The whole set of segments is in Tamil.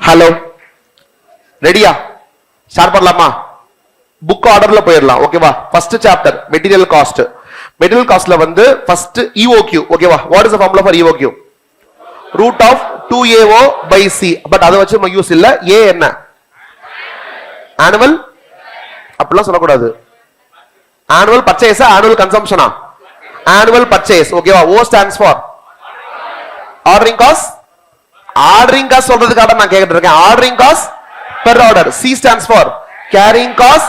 ஹலோ ரெடியா? ஸ்டார்ட் பண்ணலாமா? புக் ஆர்டர்ல போயிடலாம். ஓகேவா? First chapter material cost. Material காஸ்ட்ல வந்து ஃபர்ஸ்ட் EOQ. ஓகேவா? What is the formula for EOQ? Root of 2AO by C. But அதை வச்சு நம்ம யூஸ் இல்ல. A என்ன? ஆனுவல். அப்படிலாம் சொல்லக்கூடாது. ஆனுவல் பர்ச்சேஸ், ஆனுவல் கன்சம்ஷனா? Annual purchase. ஓகேவா? O stands for ordering cost. Ordering cost சொல்றதுக்காக நான் கேட்டுட்டு இருக்கேன். Ordering cost per order. C stands for carrying cost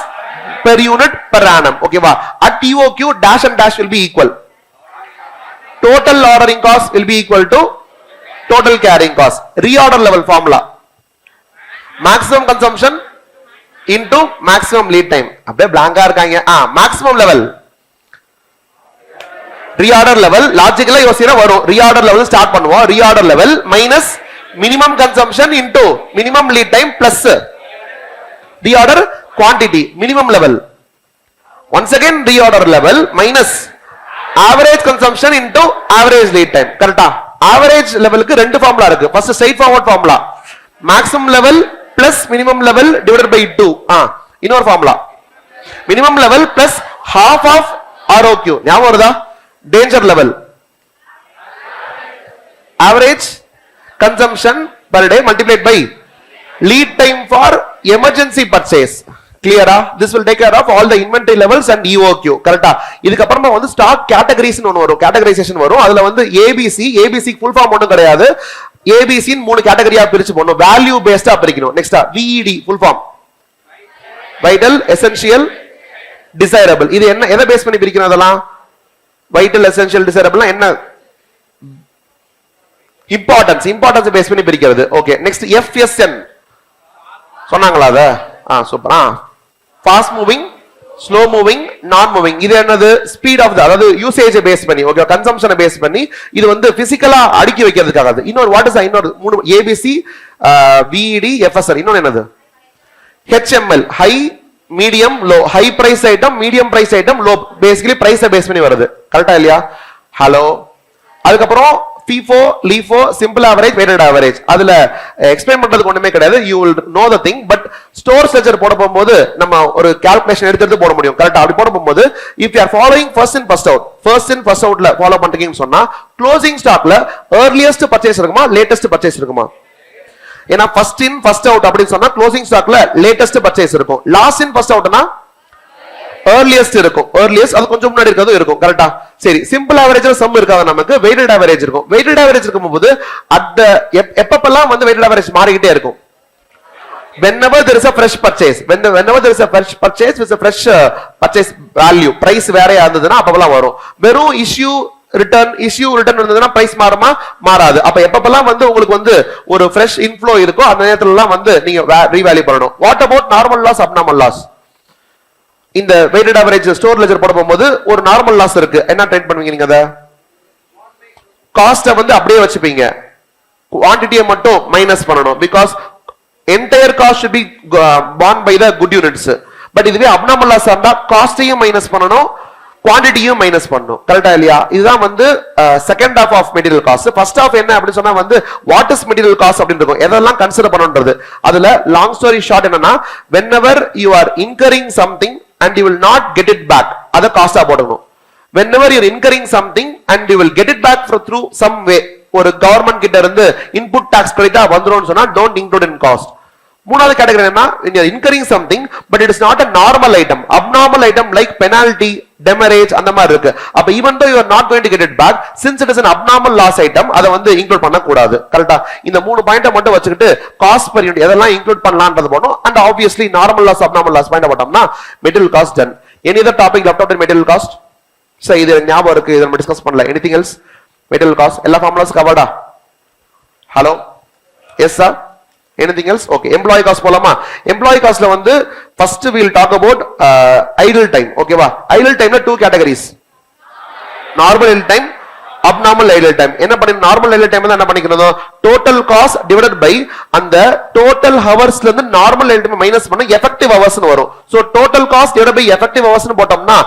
per unit per annum. ஓகேவா? at EOQ dash and dash will be equal. Total ordering cost will be equal to total carrying cost. Reorder level formula. Maximum consumption into maximum lead time. அப்படியே blank-ஆ இருக்காங்க. maximum level. Reorder level லாஜிக்கலா யோசிச்சா வரும். reorder level ஸ்டார்ட் பண்ணுவோம். reorder level minus minimum consumption into minimum lead time plus reorder quantity. Minimum level. Once again reorder level minus average consumption into average lead time. கரெக்ட்டா? average levelக்கு ரெண்டு ஃபார்முலா இருக்கு. First straight forward formula. maximum level plus minimum level divided by 2. இன்னொரு formula. minimum level plus half of ROQ. ஞாபகம் வருதா? danger level. average consumption per day multiplied by lead time for emergency purchase. Clear-ஆ? This will take care of all the inventory levels and EOQ. கரெக்ட்டா? இதுக்கு அப்புறமா வந்து ஸ்டாக் கேட்டகரிஸ் ஒன்னு வரும். கேட்டகரைசேஷன் வரும். அதுல வந்து ABC ஃபுல் ஃபார்ம் ஒண்ணும் கிடையாது. ABC ன்னு மூணு கேட்டகரியா பிரிச்சு போடணும். வேல்யூ பேஸ்டா பிரிக்கணும். நெக்ஸ்டா VED full form. Vital, essential, desirable. இது என்ன எதை பேஸ் பண்ணி பிரிக்கணும் அதெல்லாம்? வைட்டல், எசென்ஷியல், டிசைரபிள்னா என்ன? இம்பார்ட்டன்ஸ் பேஸ் பண்ணி பிரிக்கிறது. ஓகே. நெக்ஸ்ட் FSN சொன்னாங்களா அத? Super. Fast moving, slow moving, நான் மூவிங். இது என்னது? ஸ்பீட் ஆஃப் அதாவது யூசேஜ் பேஸ் பண்ணி. ஓகே. கன்சம்ப்ஷனை பேஸ் பண்ணி இது வந்து பிசிக்கலா அடுக்கி வைக்கிறதுக்காக. இன்னொரு வாட் இஸ் இன்னொரு மூணு ABC VED FSR. இன்னொரு என்னது? HML high, medium, low. High price item, medium price item, low. Basically பிரைஸை பேஸ் பண்ணி வருது. கரெக்டா இல்லையா? ஹலோ. அதுக்கப்புறம் FIFO, LIFO, simple average, weighted average. அதுல எக்ஸ்பிளைன் பண்றதுக்கு ஒண்ணுமே கிடையாது. You will know the thing. But store ledger போட போகும்போது நம்ம ஒரு கால்குலேஷன் எடுத்து போட முடியும். கரெக்ட்டா? அப்படி போட போகும்போது if you are following first in first outல ஃபாலோ பண்றீங்கன்னு சொன்னா க்ளோசிங் ஸ்டாக்ல earliest purchase இருக்குமா, latest purchase இருக்குமா? ஏன்னா first in first out அப்படின்னு சொன்னா க்ளோசிங் ஸ்டாக்ல latest purchase இருக்கும். last in first outனா earliest இருக்கும். earliest அது கொஞ்சம் முன்னாடி இருக்கதும் இருக்கும். கரெக்ட்டா? சரி. சிம்பிள் ஆவரேஜ்ல சம் இருக்காது நமக்கு. weighted average இருக்கும். weighted average இருக்கும்போது அந்த எப்பப்பெல்லாம் வந்து weighted average மாறிக்கிட்டே இருக்கும். whenever there is a fresh purchase, whenever there is a fresh purchase with a fresh purchase value, price வேறையா இருந்ததுன்னா அப்பப்பெல்லாம் வரும். வெறும் issue return இருந்ததுன்னா பிரைஸ் மாறுமா? மாறாது. அப்ப எப்பப்பெல்லாம் வந்து உங்களுக்கு வந்து ஒரு fresh inflow இருக்கோ அந்த நேரத்துல எல்லாம் வந்து நீங்க ரீவேல்யூ பண்ணணும். what about normal loss, abnormal loss? இந்த weighted average ஸ்டோர் லெட்ஜர் போட போகும்போது ஒரு நார்மல் லாஸ் இருக்கு. என்ன ட்ரீட் பண்ணுவீங்க நீங்க? அத காஸ்ட வந்து அப்படியே வச்சுப்பீங்க. குவாண்டிட்டியை மட்டும் மைனஸ் பண்ணணும். Because entire cast should be borne by the good units. But இதுவே அப்நார்மல் லாஸ் இருந்தா காஸ்டையும் மைனஸ் பண்ணணும், குவாண்டிட்டியும் மைனஸ் பண்ணணும். கரெக்டா இல்லையா? இதுதான் வந்து second half of material cost. First half என்ன அப்படின்னு சொன்னா வந்து வாட் இஸ் மெட்டீரியல் காஸ்ட் அப்படின்னு இருக்கும். எதெல்லாம் கன்சிடர் பண்ணணும்ன்றது. அதுல லாங் ஸ்டோரி ஷார்ட் என்னன்னா whenever you are incurring something and you will not get it back, அத காஸ்டா போடணும். whenever you are incurring something and you will get it back through some way, ஒரு கவர்மெண்ட் கிட்ட இருந்து இன்புட் டாக்ஸ் கிரெடிட்டா வந்துரும்னு சொன்னா don't include in cost. மூணாவது கேட்டகரி என்ன? when you are incurring something but it is not a normal item, abnormal item like penalty, demurrage அந்த மாதிரி இருக்கு. அப்ப even though you are not going to get it back, since it is an abnormal loss item, அத வந்து இன்க்ளூட் பண்ண கூடாது. கரெக்ட்டா? இந்த மூணு பாயிண்ட மட்டும் வச்சுக்கிட்டு காஸ்ட் per unit எதெல்லாம் இன்க்ளூட் பண்ணலாம்ன்றது போறோம். and obviously normal loss, abnormal loss பாயிண்ட போட்டோம்னா material cost done. any other topic left out in material cost? சரி, இது ஞாபகம் இருக்கு. இத நம்ம டிஸ்கஸ் பண்ணல. anything else? material cost எல்லா ஃபார்முலாஸ் கவர்டா? Hello? yes sir? anything else? okay. employee cost போலாமா? employee costல வந்து first we will talk about idle time. ஓகேவா? idle timeல two categories. normal idle time, abnormal idle time. என்ன பண்ணி normal idle time என்ன பண்ணிக்கணும்? total cost divided by அந்த total hoursல இருந்து normal idle time மைனஸ் பண்ணா effective hours னு வரும். so total cost divided by effective hours னு போட்டோம்னா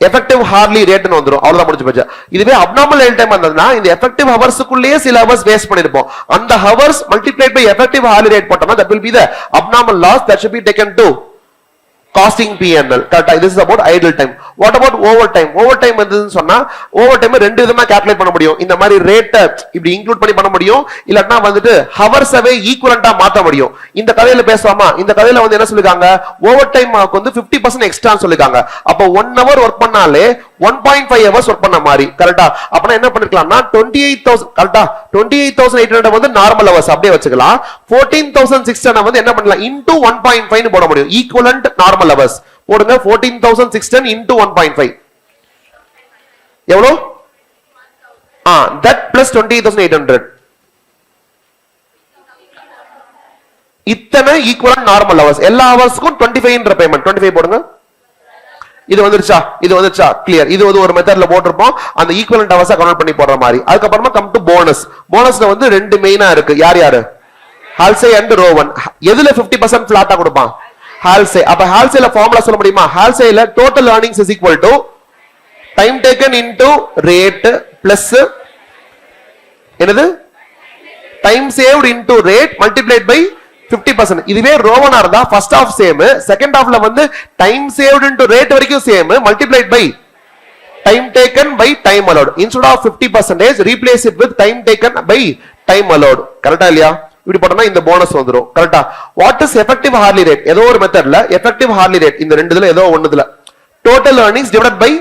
எஃபெக்டிவ் ஹார்லி ரேட்னு வந்துரும், அவ்வளவுதான் முடிஞ்சு போச்சு. இதுவே அப்நார்மல் ஐடல் டைம் வந்ததுன்னா இந்த எஃபெக்டிவ் ஹவர்ஸ்க்குள்ளேயே சில ஹவர்ஸ் வேஸ்ட் பண்ணிருப்போம். அந்த hours multiplied by effective hourly rate போட்டோம்னா that will be the abnormal loss that should be taken to costing P&L. கரெக்ட்டா? this is about idle time. what about overtime? overtime வந்துன்னு சொன்னா overtime ரெண்டு விதமா கால்குலேட் பண்ண முடியும். இந்த மாதிரி ரேட்ட இப்படி இன்க்ளூட் பண்ண முடியும், இல்லனா வந்துட்டு ஹவர்ஸவே ஈக்குவலண்டா மாத்த முடியும். இந்த கதையில பேசுவாமா? இந்த கதையில வந்து என்ன சொல்லிருக்காங்க, ஓவர்டைம்க்கு வந்து 50% எக்ஸ்ட்ரா சொல்லிருக்காங்க. அப்ப 1 hour வர்க் பண்ணாலே 1.5 hours வர்க் பண்ண மாதிரி. கரெக்ட்டா? அப்பனா என்ன பண்ணிருக்கலாம்னா 28000, கரெக்ட்டா, 28800 வந்து நார்மல் ஹவர்ஸ் அப்படியே வச்சுக்கலாம். 14610 வந்து என்ன பண்ணலாம், into 1.5 னு போட முடியும். ஈக்குவலன்ட் நார்மல் hours போடுங்க. 14610 into 1.5 எவ்வளவு? that plus 28800 இத்தனை ஈக்குவலன்ட் நார்மல் ஹவர்ஸ். எல்லா ஹவர்ஸ்க்கும் 25 என்ற பேமெண்ட். 25 போடுங்க. இது வந்துருச்சா? இது வந்துருச்சா? கிளியர். இது வந்து ஒரு மெத்தட்ல போட்டுருப்போம், அந்த ஈக்குவலன்ட் ஹவர்ஸை கன்வெர்ட் பண்ணி போடுற மாதிரி. அதுக்கு அப்புறமா கம் டு போனஸ். போனஸ்ல வந்து ரெண்டு மெயினா இருக்கு. யார் யாரு? ஹால்சே அண்ட் ரோவன். எதுல 50% ஃபிளாட்டா கொடுப்பான்? ஹால்சே. அப்ப ஹால்சேல ஃபார்முலா சொல்ல முடியுமா? ஹால்சேல total earnings is equal to time taken into rate plus என்னது, time saved into rate multiplied by 50%. இதுவே ரோவனா இருந்தா ஃபர்ஸ்ட் ஹாஃப் சேம், செகண்ட் ஹாஃப்ல வந்து டைம் சேவ்ட் இன்டு ரேட் வரைக்கும் same, multiplied by time taken by time allotted. Instead of 50% replace it with time taken by time allotted. கரெக்ட்டா இல்லையா? இப்படி போட்டோம்னா இந்த போனஸ் வந்துரும். கரெக்ட்டா? What is effective hourly rate? ஏதோ ஒரு மெத்தட்ல எஃபெக்டிவ் ஹார்லி ரேட் இந்த ரெண்டுல ஏதோ ஒண்ணுதுல total earnings divided by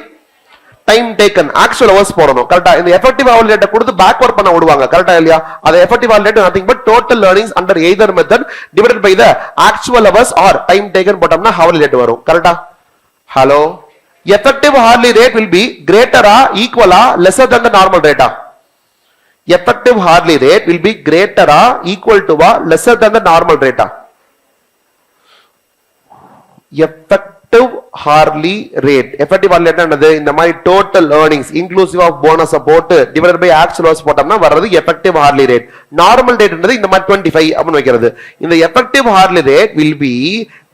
time taken actual hours போடணும். கரெக்ட்டா? இந்த எஃபெக்டிவ் ஹார்லி ரேட்டை கொடுத்து பேக்வர்ட் பண்ண விடுவாங்க. கரெக்ட்டா இல்லையா? அது effective hourly rate nothing but total earnings under either method divided by the actual hours or time taken போட்டோம்னா ஹார்லி ரேட் வரும். கரெக்ட்டா? Hello, effective hourly rate will be greater or equal or lesser than the normal rate? effective hourly rate will be greater or equal to or lesser than the normal rate? effective hourly rate என்னது, இந்த மாதிரி total earnings inclusive of bonus போட்டு divided by actual hours போட்டோம்னா வர்றது effective hourly rate. normal rate என்னது இந்த மாதிரி 25 அப்படி வைக்கிறது. இந்த effective hourly rate will be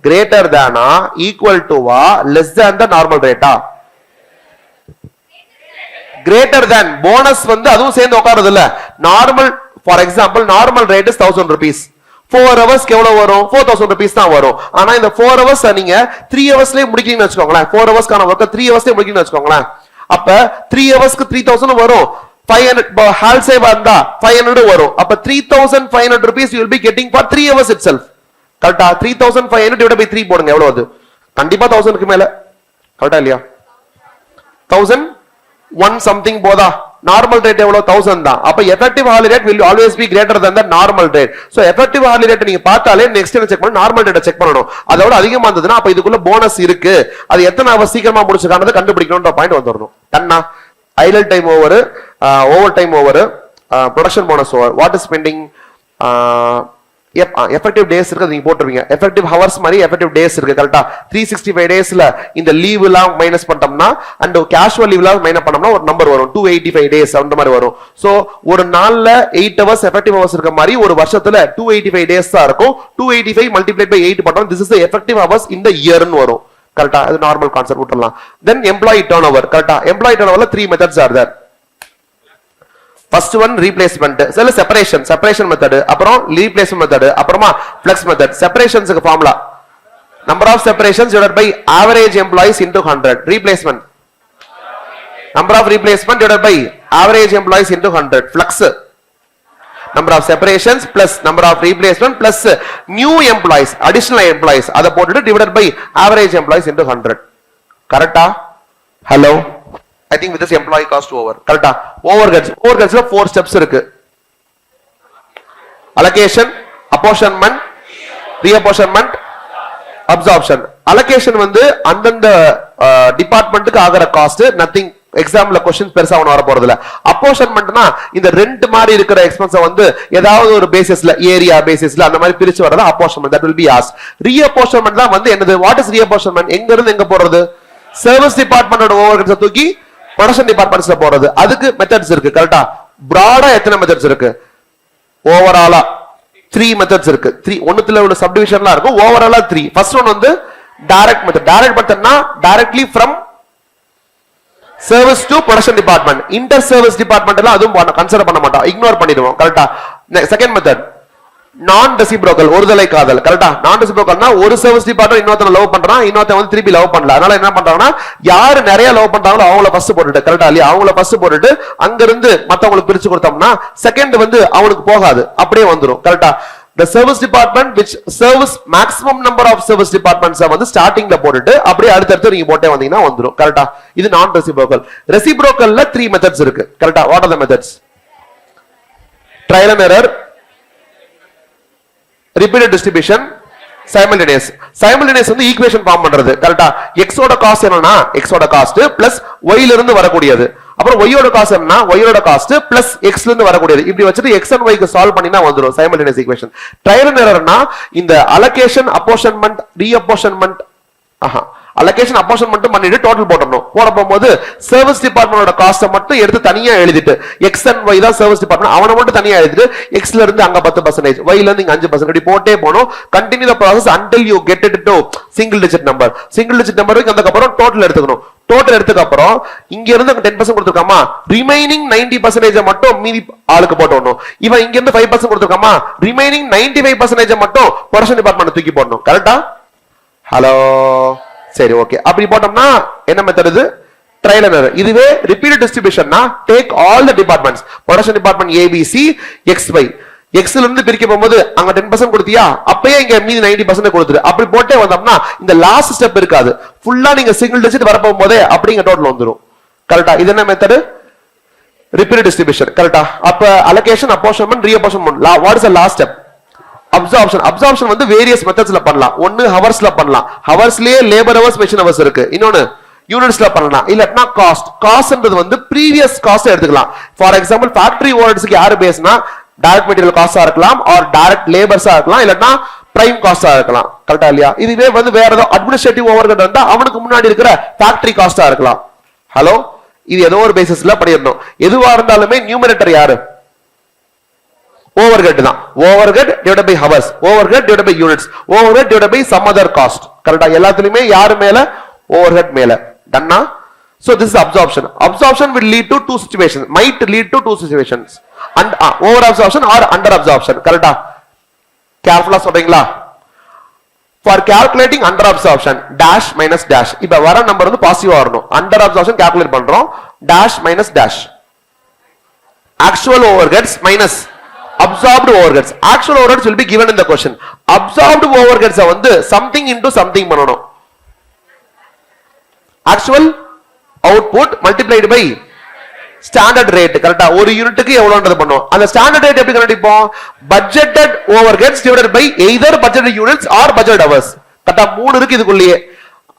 greater than or equal to or less than the normal rate? greater than. Bonus வந்து அதுவும் சேர்ந்து உட்காருது இல்ல. Normal, for example normal rate is 1000 rupees. 4 ஹவர்ஸ்க்கு எவ்வளவு வரும்? 4000 rupees தான் வரும். ஆனா இந்த 4 ஹவர்ஸ் நீங்க 3 ஹவர்ஸ்லயே முடிக்கீங்கன்னு வெச்சுக்கோங்களேன். 4 ஹவர்ஸ்க்கான வர்க்க 3 ஹவர்ஸ்லயே முடிக்கீங்கன்னு வெச்சுக்கோங்களேன். அப்ப 3 ஹவர்ஸ்க்கு 3000 வரும். 500 ஹால்சே வந்தா 500 வரும். அப்ப 3500 rupees you will be getting for 3 hours itself. கரெக்ட்டா? 3500 divided by 3 போடுங்க. எவ்வளவு அது? கண்டிப்பா 1000 க்கு மேல. கரெக்ட்டா இல்லையா? 1001 something போதா? நார்மல் ரேட் எவ்வளவு? 1000 தான். அப்ப effective hourly rate will always be greater than the normal rate. so effective hourly rate நீங்க பார்த்தாலே நெக்ஸ்ட் என்ன செக் பண்ணனும்? நார்மல் ரேட்டை செக் பண்ணனும். அதோட அதிகமா இருந்ததுன்னா அப்ப இதுக்குள்ள போனஸ் இருக்கு, அது எத்தனை ஹவர் சீக்கிரமா முடிச்சுக்கானது கண்டுபிடிக்கணும்ன்ற பாயிண்ட் வந்துறணும். டன்னா? Idle time over, over time over, production bonus over. What is pending? Effective days இருக்கு, நீங்க போட்டுருவீங்க. எஃபெக்டிவ் ஹவர்ஸ் மாதிரி எஃபெக்டிவ் டேஸ் இருக்கு. கரெக்ட்டா? 365 டேஸ்ல இந்த லீவ் எல்லாம் மைனஸ் பண்ணிட்டோம்னா அண்ட் கேஷுவல் லீவ் எல்லாம் மைனஸ் பண்ணோம்னா ஒரு நம்பர் வரும். 285 டேஸ் அந்த மாதிரி வரும். சோ ஒரு நாள்ல 8 ஹவர்ஸ் எஃபெக்டிவ் ஹவர்ஸ் இருக்க மாதிரி ஒரு வருஷத்துல 285 டேஸ் தான் இருக்கும். 285 மல்டிப்ளைட் பை 8 பண்ணோம். This is the effective hours in the இயர்னு வரும். கரெக்ட்டா? அது நார்மல் கான்செப்ட் விட்டுறலாம். Then employee turnover. கரெக்ட்டா? எம்ப்ளாயி டர்ன்ஓவர்ல 3 methods are there. First one replacement, செல்ல separation method, அப்புறம் replacement method, அப்புறமா flex method. separations formula number of separations divided by average employees into 100. replacement number of replacement divided by average employees into 100. flex number of separations plus number of replacement plus new employees, additional employees, அதை போட்டுட்டு divided by average employees into 100. கரெக்ட்டா? Hello, I think with this employee cost over. கரெக்ட்டா? overheadsல 4 steps இருக்கு. allocation, apportionment, reapportionment, absorption. allocation வந்து அந்தந்த டிபார்ட்மென்ட்க்கு ஆகிற காஸ்ட், நதிங் எக்ஸாம்ல क्वेश्चन பெருசா வர போறது இல்ல. அப்போர்ஷன்மென்ட்னா இந்த ரெண்ட் மாதிரி இருக்கிற எக்ஸ்பென்ஸ் வந்து ஏதாவது ஒரு பேசிஸ்ல, ஏரியா பேசிஸ்ல அந்த மாதிரி பிரிச்சு வரது அப்போர்ஷன்மென்ட். that will be asked. reapportionment தான் வந்து என்னது? what is reapportionment? எங்க இருந்து எங்க போறது? சர்வீஸ் டிபார்ட்மெண்டோட ஓவர்ஹெட்ஸ் தூக்கி ப்ரொடக்ஷன் டிபார்ட்மெண்ட்ஸ்ல போறது. அதுக்கு மெத்தட்ஸ் இருக்கு. கரெக்ட்டா? பிராடா எத்தனை மெத்தட்ஸ் இருக்கு? ஓவராலா 3 மெத்தட்ஸ் இருக்கு. 3 ஒண்ணுத்துல உள்ள சப்டிவிஷன்லாம் இருக்கும். ஓவராலா 3. ஃபர்ஸ்ட் ஒன் வந்து டைரக்ட் மெத்தட். டைரக்ட் மெத்தட்னா directly from service to production department. Inter service department எல்லாம் அதுவும் கன்சிடர் பண்ண மாட்டோம், இக்னோர் பண்ணிடுவோம். கரெக்டா? செகண்ட் மெத்தட் நான் ரெசிப்ரோக்கல், ஒருதலை காதல். கரெக்டா? நான் ரெசிப்ரோக்கல்னா ஒரு சர்வீஸ் டிபார்ட்மெண்ட் இன்னொருத்தன் லவ் பண்றான், இன்னொருத்தன் வந்து திருப்பி லவ் பண்ணல. அதனால என்ன பண்றாங்கன்னா யாரு நிறைய லவ் பண்றாங்களோ அவங்கள ஃபர்ஸ்ட் போட்டுட்டு, கரெக்டா இல்லையா, அவங்கள ஃபர்ஸ்ட் போட்டுட்டு அங்க இருந்து மத்தவங்களுக்கு பிரிச்சு கொடுத்தோம்னா செகண்ட் வந்து அவனுக்கு போகாது, அப்படியே வந்துரும். கரெக்டா? The service department which serves maximum number of service departments வந்து ஸ்டார்டிங்ல போட்டுட்டு அப்படியே அடுத்தடுத்து நீங்க போட்டே வந்தீங்கன்னா வந்துரும். கரெக்டா? இது நான் ரெசிப்ரோக்கல். ரெசிப்ரோக்கல்ல 3 மெத்தட்ஸ் இருக்கு. கரெக்டா? What are the methods? Trial and error, repeated distribution, simultaneous. Simultaneous வந்து ஈக்குவேஷன் ஃபார்ம் பண்றது. கரெக்டா? x ஓட காஸ்ட் என்னன்னா x ஓட காஸ்ட் பிளஸ் y ல இருந்து வரக்கூடியது, அப்புறம் y ஓட காஸ்ட் என்னன்னா y ஓட காஸ்ட் பிளஸ் x ல இருந்து வரக்கூடியது. இப்படி வச்சிட்டு x and y க்கு சால்வ் பண்ணினா வந்துரும் சைமல்டேனியஸ் ஈக்குவேஷன். ட்ரையல் அண்ட் எரர்னா இந்த அலோகேஷன், அப்போர்ஷன்மென்ட், ரீஅப்போர்ஷன்மென்ட், அலோகேஷன் அப்போர்ஷன்மென்ட் பண்ணிட்டு டோட்டல் போடணும். போட போகும்போது சர்வீஸ் டிபார்ட்மெண்டோட காஸ்ட மட்டும் எடுத்து தனியா எழுதிட்டு x and y தான் சர்வீஸ் டிபார்ட்மெண்ட், அவன மட்டும் தனியா எழுதிட்டு x ல இருந்து அங்க 10%, y ல இருந்து இங்க 5%, இப்படி போட்டே போணும். Continue the process until you get it to single digit number. single digit number க்கு அதுக்கு அப்புறம் டோட்டல் எடுத்துக்கணும். டோட்டல் எடுத்துக்க அப்புறம் இங்க இருந்து 10% கொடுத்திருக்காமா, ரிமைனிங் 90% மட்டும் மீதி ஆளுக்கு போடணும். இவன் இங்க இருந்து 5% கொடுத்திருக்காமா, ரிமைனிங் 95% மட்டும் ப்ரொடக்ஷன் டிபார்ட்மெண்ட் தூக்கி போடணும். கரெக்ட்டா? ஹலோ, சரி, ஓகே. அப்படி போட்டோம்னா என்ன மெத்தட் இது? Trial and error. இதுவே ரிப்பீட்டட் டிஸ்ட்ரிபியூஷன்னா take all the departments, production department A B C X Y, x ல இருந்து பிரிக்க போகும்போது அங்க 10% கொடுத்தியா, அப்பயே இங்க மீதி 90% கொடுத்துரு. அப்படி போட்டே வந்தோம்னா இந்த லாஸ்ட் ஸ்டெப் இருக்காது, ஃபுல்லா நீங்க சிங்கிள் டிஜிட் வர போகும்போதே அப்படிங்க டோட்டல் வந்துரும். கரெக்ட்டா? இது என்ன மெத்தட்? Repeated distribution. கரெக்ட்டா? அப்ப allocation, apportionment, reapportionment. What is the last step? Absorption. Absorption வந்து வேரியஸ் மெத்தட்ஸ்ல பண்ணலாம். ஒன்னு ஹவர்ஸ்ல பண்ணலாம், ஹவர்ஸ்லயே லேபர் ஹவர்ஸ், மெஷின் ஹவர்ஸ் இருக்கு. இன்னொன்னு யூனிட்ஸ்ல பண்ணலாம், இல்லனா காஸ்ட். காஸ்ட்ன்றது வந்து பிரீவியஸ் காஸ்ட் எடுத்துக்கலாம். ஃபார் எக்ஸாம்பிள் ஃபேக்டரி ஓவர்ஹெட்ஸ்க்கு யாரு பேஸ்னா டைரக்ட் மெட்டீரியல் காஸ்டா இருக்கலாம், ஆர் டைரக்ட் லேபர்ஸா இருக்கலாம், இல்லனா பிரைம் காஸ்டா இருக்கலாம். கரெக்ட்டா இல்லையா? இதுவே வந்து வேற ஏதோ அட்மினிஸ்ட்ரேட்டிவ் ஓவர்ஹெட் இருந்தா அவனுக்கு முன்னாடி இருக்கிற ஃபேக்டரி காஸ்டா இருக்கலாம். ஹலோ, இது ஏதோ ஒரு பேசிஸ்ல பண்ணிரணும். எதுவா இருந்தாலுமே நியூமரேட்டர் யாரு? overhead தான். overhead divided by hours, overhead divided by units, overhead divided by some other cost. கரெக்ட்டா? எல்லாத்துலயுமே யாரு மேல? overhead மேல. டன்னா? so this is absorption. Absorption will lead to two situations, might lead to two situations, and over absorption or under absorption. கரெக்ட்டா? கேர்ஃபுல்லா சொல்றீங்களா? for calculating under absorption dash minus dash, இப்ப வர நம்பர் வந்து பாசிட்டிவா வரணும். under absorption calculate பண்றோம், dash minus dash, actual overheads minus absorbed overheads. Actual overheads will be given in the question. Absorbed overheads வந்து something into something பண்ணனும். Actual output multiplied by standard rate. கரெக்ட்டா? ஒரு யூனிட்டுக்கு எவ்வளவுன்றது பண்ணுவோம். அந்த ஸ்டாண்டர்ட் ரேட் எப்படி கண்டுபிடிப்போம்? budgeted overheads divided by either budgeted units or budgeted hours. கரெக்ட்டா? 3 இருக்கு இதுக்குள்ளேயே.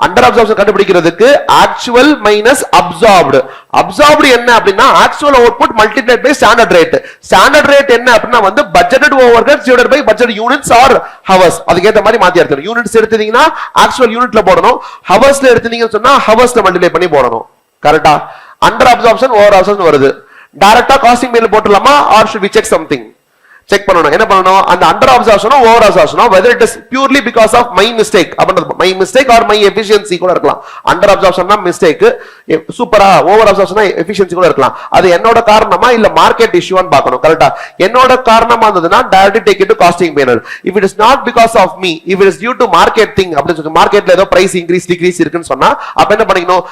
அண்டர் அப்சார்ப்ஷன் கண்டுபிடிக்கிறதுக்கு ஆக்சுவல் மைனஸ் அப்சார்ப்டு. அப்சார்ப்டு என்ன அப்படின்னா actual output multiplied by standard rate. Standard rate என்ன அப்படின்னா வந்து budgeted overheads divided by budget units or hours. அதுக்கு ஏத்த மாதிரி மாத்தி எடுக்கணும். யூனிட்ஸ் எடுத்தீங்கன்னா ஆக்சுவல் யூனிட்ல போடணும், ஹவர்ஸ்ல எடுத்தீங்கன்னு சொன்னா ஹவர்ஸ்ல மல்டிப்ளை பண்ணி போடணும். கரெக்ட்டா? அண்டர் அப்சார்ப்ஷன், ஓவர் அப்சார்ப்ஷன் வருது. டைரக்டா காஸ்டிங் மேல போட்டுலாமா, or should we check something? Check பண்ணணும். என்ன பண்ணணும்? அந்த அண்டர் அப்சார்ப்ஷனோ ஓவர் அப்சார்ப்ஷனோ whether it is purely because of my mistake அப்படின்றது, my mistake or my efficiency கூட இருக்கலாம். அண்டர் அப்சார்ப்ஷன்னா மிஸ்டேக் சூப்பரா, ஓவர் அப்சார்ப்ஷன்னா எஃபிஷியன்சி கூட இருக்கலாம். அது என்னோட காரணமா இல்ல மார்க்கெட் இஷ்யூன்னு பார்க்கணும். கரெக்ட்டா? என்னோட காரணமா இருந்ததுன்னா directly take it to costing panel. If it is not because of me, if it is due to market thing அப்படின்னு சொல்லி மார்க்கெட்ல ஏதோ பிரைஸ் இன்கிரீஸ் டிக்ரீஸ் இருக்குன்னு சொன்னா அப்ப என்ன பண்ணிக்கணும்?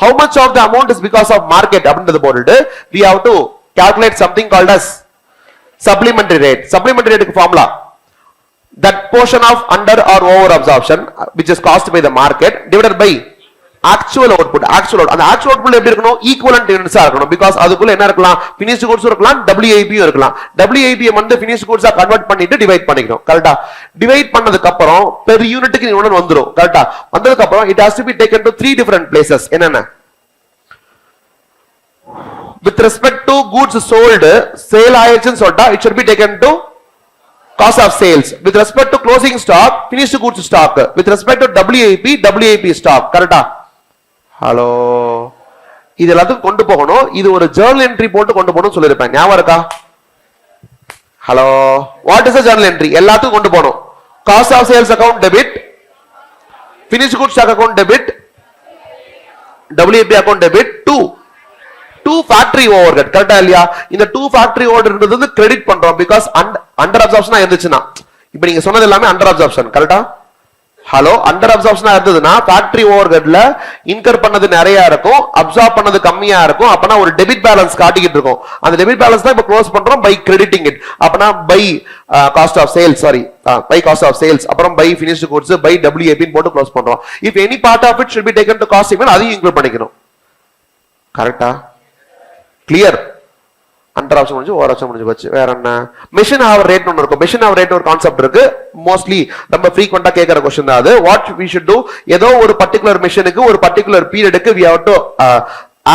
how much of the amount is because of market அப்படின்றது போட்டுட்டு we have to calculate something called as supplementary rate. Supplementary rate formula, that portion of under or over absorption which is caused by the market divided by actual output. Actual output, அந்த actual output எப்படி இருக்கணும்? equivalent units ஆ இருக்கணும். because அதுக்குள்ள என்ன இருக்கலாம்? finished goods இருக்கலாம், WIP இருக்கலாம். WIP வந்து finished goods ஆ கன்வர்ட் பண்ணிட்டு டிவைட் பண்ணிக்கணும். கரெக்ட்டா? டிவைட் பண்ணதுக்கு அப்புறம் per யூனிட்டுக்கு இன்னொன்னு வந்துரும். கரெக்ட்டா? வந்ததுக்கு அப்புறம் it has to be taken to 3 different places. என்னென்ன? with respect to goods sold, sale ஆயிடுச்சுன்னு சொல்லிட்டா it should be taken to cost of sales. with respect to closing stock, finished goods stock. with respect to WIP stock. கரெக்ட்டா? ஹலோ, இது எல்லாத்துக்கும் கொண்டு போகணும். இது ஒரு ஜர்னல் என்ட்ரி போட்டு கொண்டு போகணும்னு சொல்லிருப்பேன், ஞாபகம் இருக்கா? Hello, what is a journal entry? எல்லாத்துக்கும் கொண்டு போகணும். cost of sales account debit, finished goods stock account debit, WAP account debit 2 factory overhead. கரெக்டா இல்லையா? இந்த 2 factory overhead வந்து கிரெடிட் பண்றோம் because அண்டர் அப்சார்ப்ஷனா இருந்துச்சுன்னா. இப்போ நீங்க சொன்னது எல்லாமே அண்டர் அப்சார்ப்ஷன். கரெக்டா? ஹலோ, அண்டர் அப்சார்ப்ஷனா இருந்ததுன்னா ஃபேக்டரி ஓவர்ஹெட்ல இன்கர் பண்ணது நிறைய இருக்கும், அப்சார்ப் பண்ணது கம்மியா இருக்கும். அப்பனா ஒரு டெபிட் பேலன்ஸ் காட்டிக்கிட்டு இருக்கும். அந்த டெபிட் பேலன்ஸ் தான் இப்ப க்ளோஸ் பண்றோம் பை கிரெடிட்டிங் இட். அப்பனா by cost of sales, sorry, by cost of sales, அப்புறம் by finished goods, by WAP ன்னு போட்டு க்ளோஸ் பண்றோம். If any part of it should be taken to cost statement, அதையும் இன்க்ளூட் பண்ணிக்கணும். கரெக்டா? கிளியர்? அண்டர் ஆப்ஷன் முடிஞ்சு ஓவர் ஆப்ஷன் முடிஞ்சு போச்சு. வேற என்ன? மெஷின் ஹவர் ரேட் ஒன்னு இருக்கும். மெஷின் ஹவர் ரேட் ஒரு கான்செப்ட் இருக்கு. மோஸ்ட்லி ரொம்ப ஃப்ரீக்வெண்டா கேட்கற क्वेश्चन தான் அது. வாட் வி ஷுட் டு, ஏதோ ஒரு பர்టిక్యులர் மெஷினுக்கு ஒரு பர்టిక్యులர் பீரியடுக்கு we have to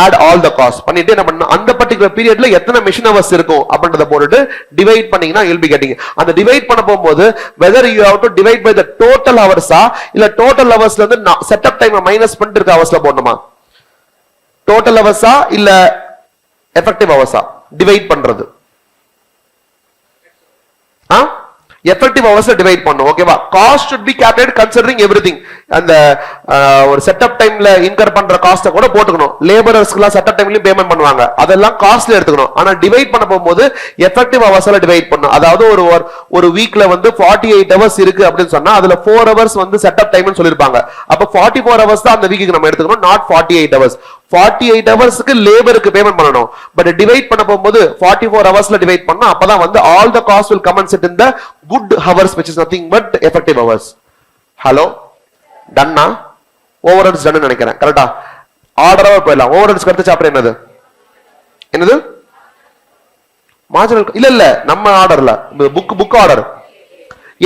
add all the cost பண்ணிட்டு என்ன பண்ணனும், அந்த பர்టిక్యులர் பீரியட்ல எத்தனை மெஷின் ஹவர்ஸ் இருக்கும் அப்படின்றத போட்டுட்டு டிவைட் பண்ணீங்கன்னா you'll be getting. அந்த டிவைட் பண்ண போகும்போது whether you have to divide by the total hours இல்ல total hoursல இருந்து செட்டப் டைம் மைனஸ் பண்ணிட்டு இருக்க ஹவர்ஸ்ல போடணுமா, டோட்டல் ஹவர்ஸா இல்ல எஃபெக்டிவ் ஹவர்ஸா டிவைட் பண்றது? எஃபெக்டிவ் ஹவர்ஸ் டிவைட் பண்ணும். ஓகேவா? Cost should be calculated considering everything. அந்த ஒரு செட்டப் டைம்ல இன்கர் பண்ற காஸ்ட கூட போட்டுக்கணும். லேபரர்ஸ்க்குலாம் செட்டப் டைம்லயும் பேமெண்ட் பண்ணுவாங்க, அதெல்லாம் காஸ்ட்ல எடுத்துக்கணும். ஆனா டிவைட் பண்ண போகும்போது எஃபெக்டிவ் ஹவர்ஸ்ல டிவைட் பண்ணும். அதாவது ஒரு வீக்ல வந்து 48 ஹவர்ஸ் இருக்கு அப்படின்னு சொன்னா அதுல 4 ஹவர்ஸ் வந்து செட்டப் டைம்னு சொல்லிருப்பாங்க. அப்ப 44 ஹவர்ஸ் தான் அந்த வீக்குக்கு நம்ம எடுத்துக்கணும், நாட் 48 ஹவர்ஸ். 48 ஹவர்ஸ்க்கு லேபருக்கு பேமெண்ட் பண்ணணும். பட் டிவைட் பண்ண போகும்போது 44 ஹவர்ஸ்ல டிவைட் பண்ணா அப்பதான் வந்து all the cost will come and sit in the good hours which is nothing but effective hours. Hello, டன்னா? ஓவர்ஹெட்ஸ் டன் நினைக்கிறேன். கரெக்டா? ஆர்டரா போயிடலாம். ஓவர்ஹெட்ஸ் அடுத்த சாப்டர் என்னது? மார்ஜினல் இல்ல நம்ம ஆர்டர்ல book order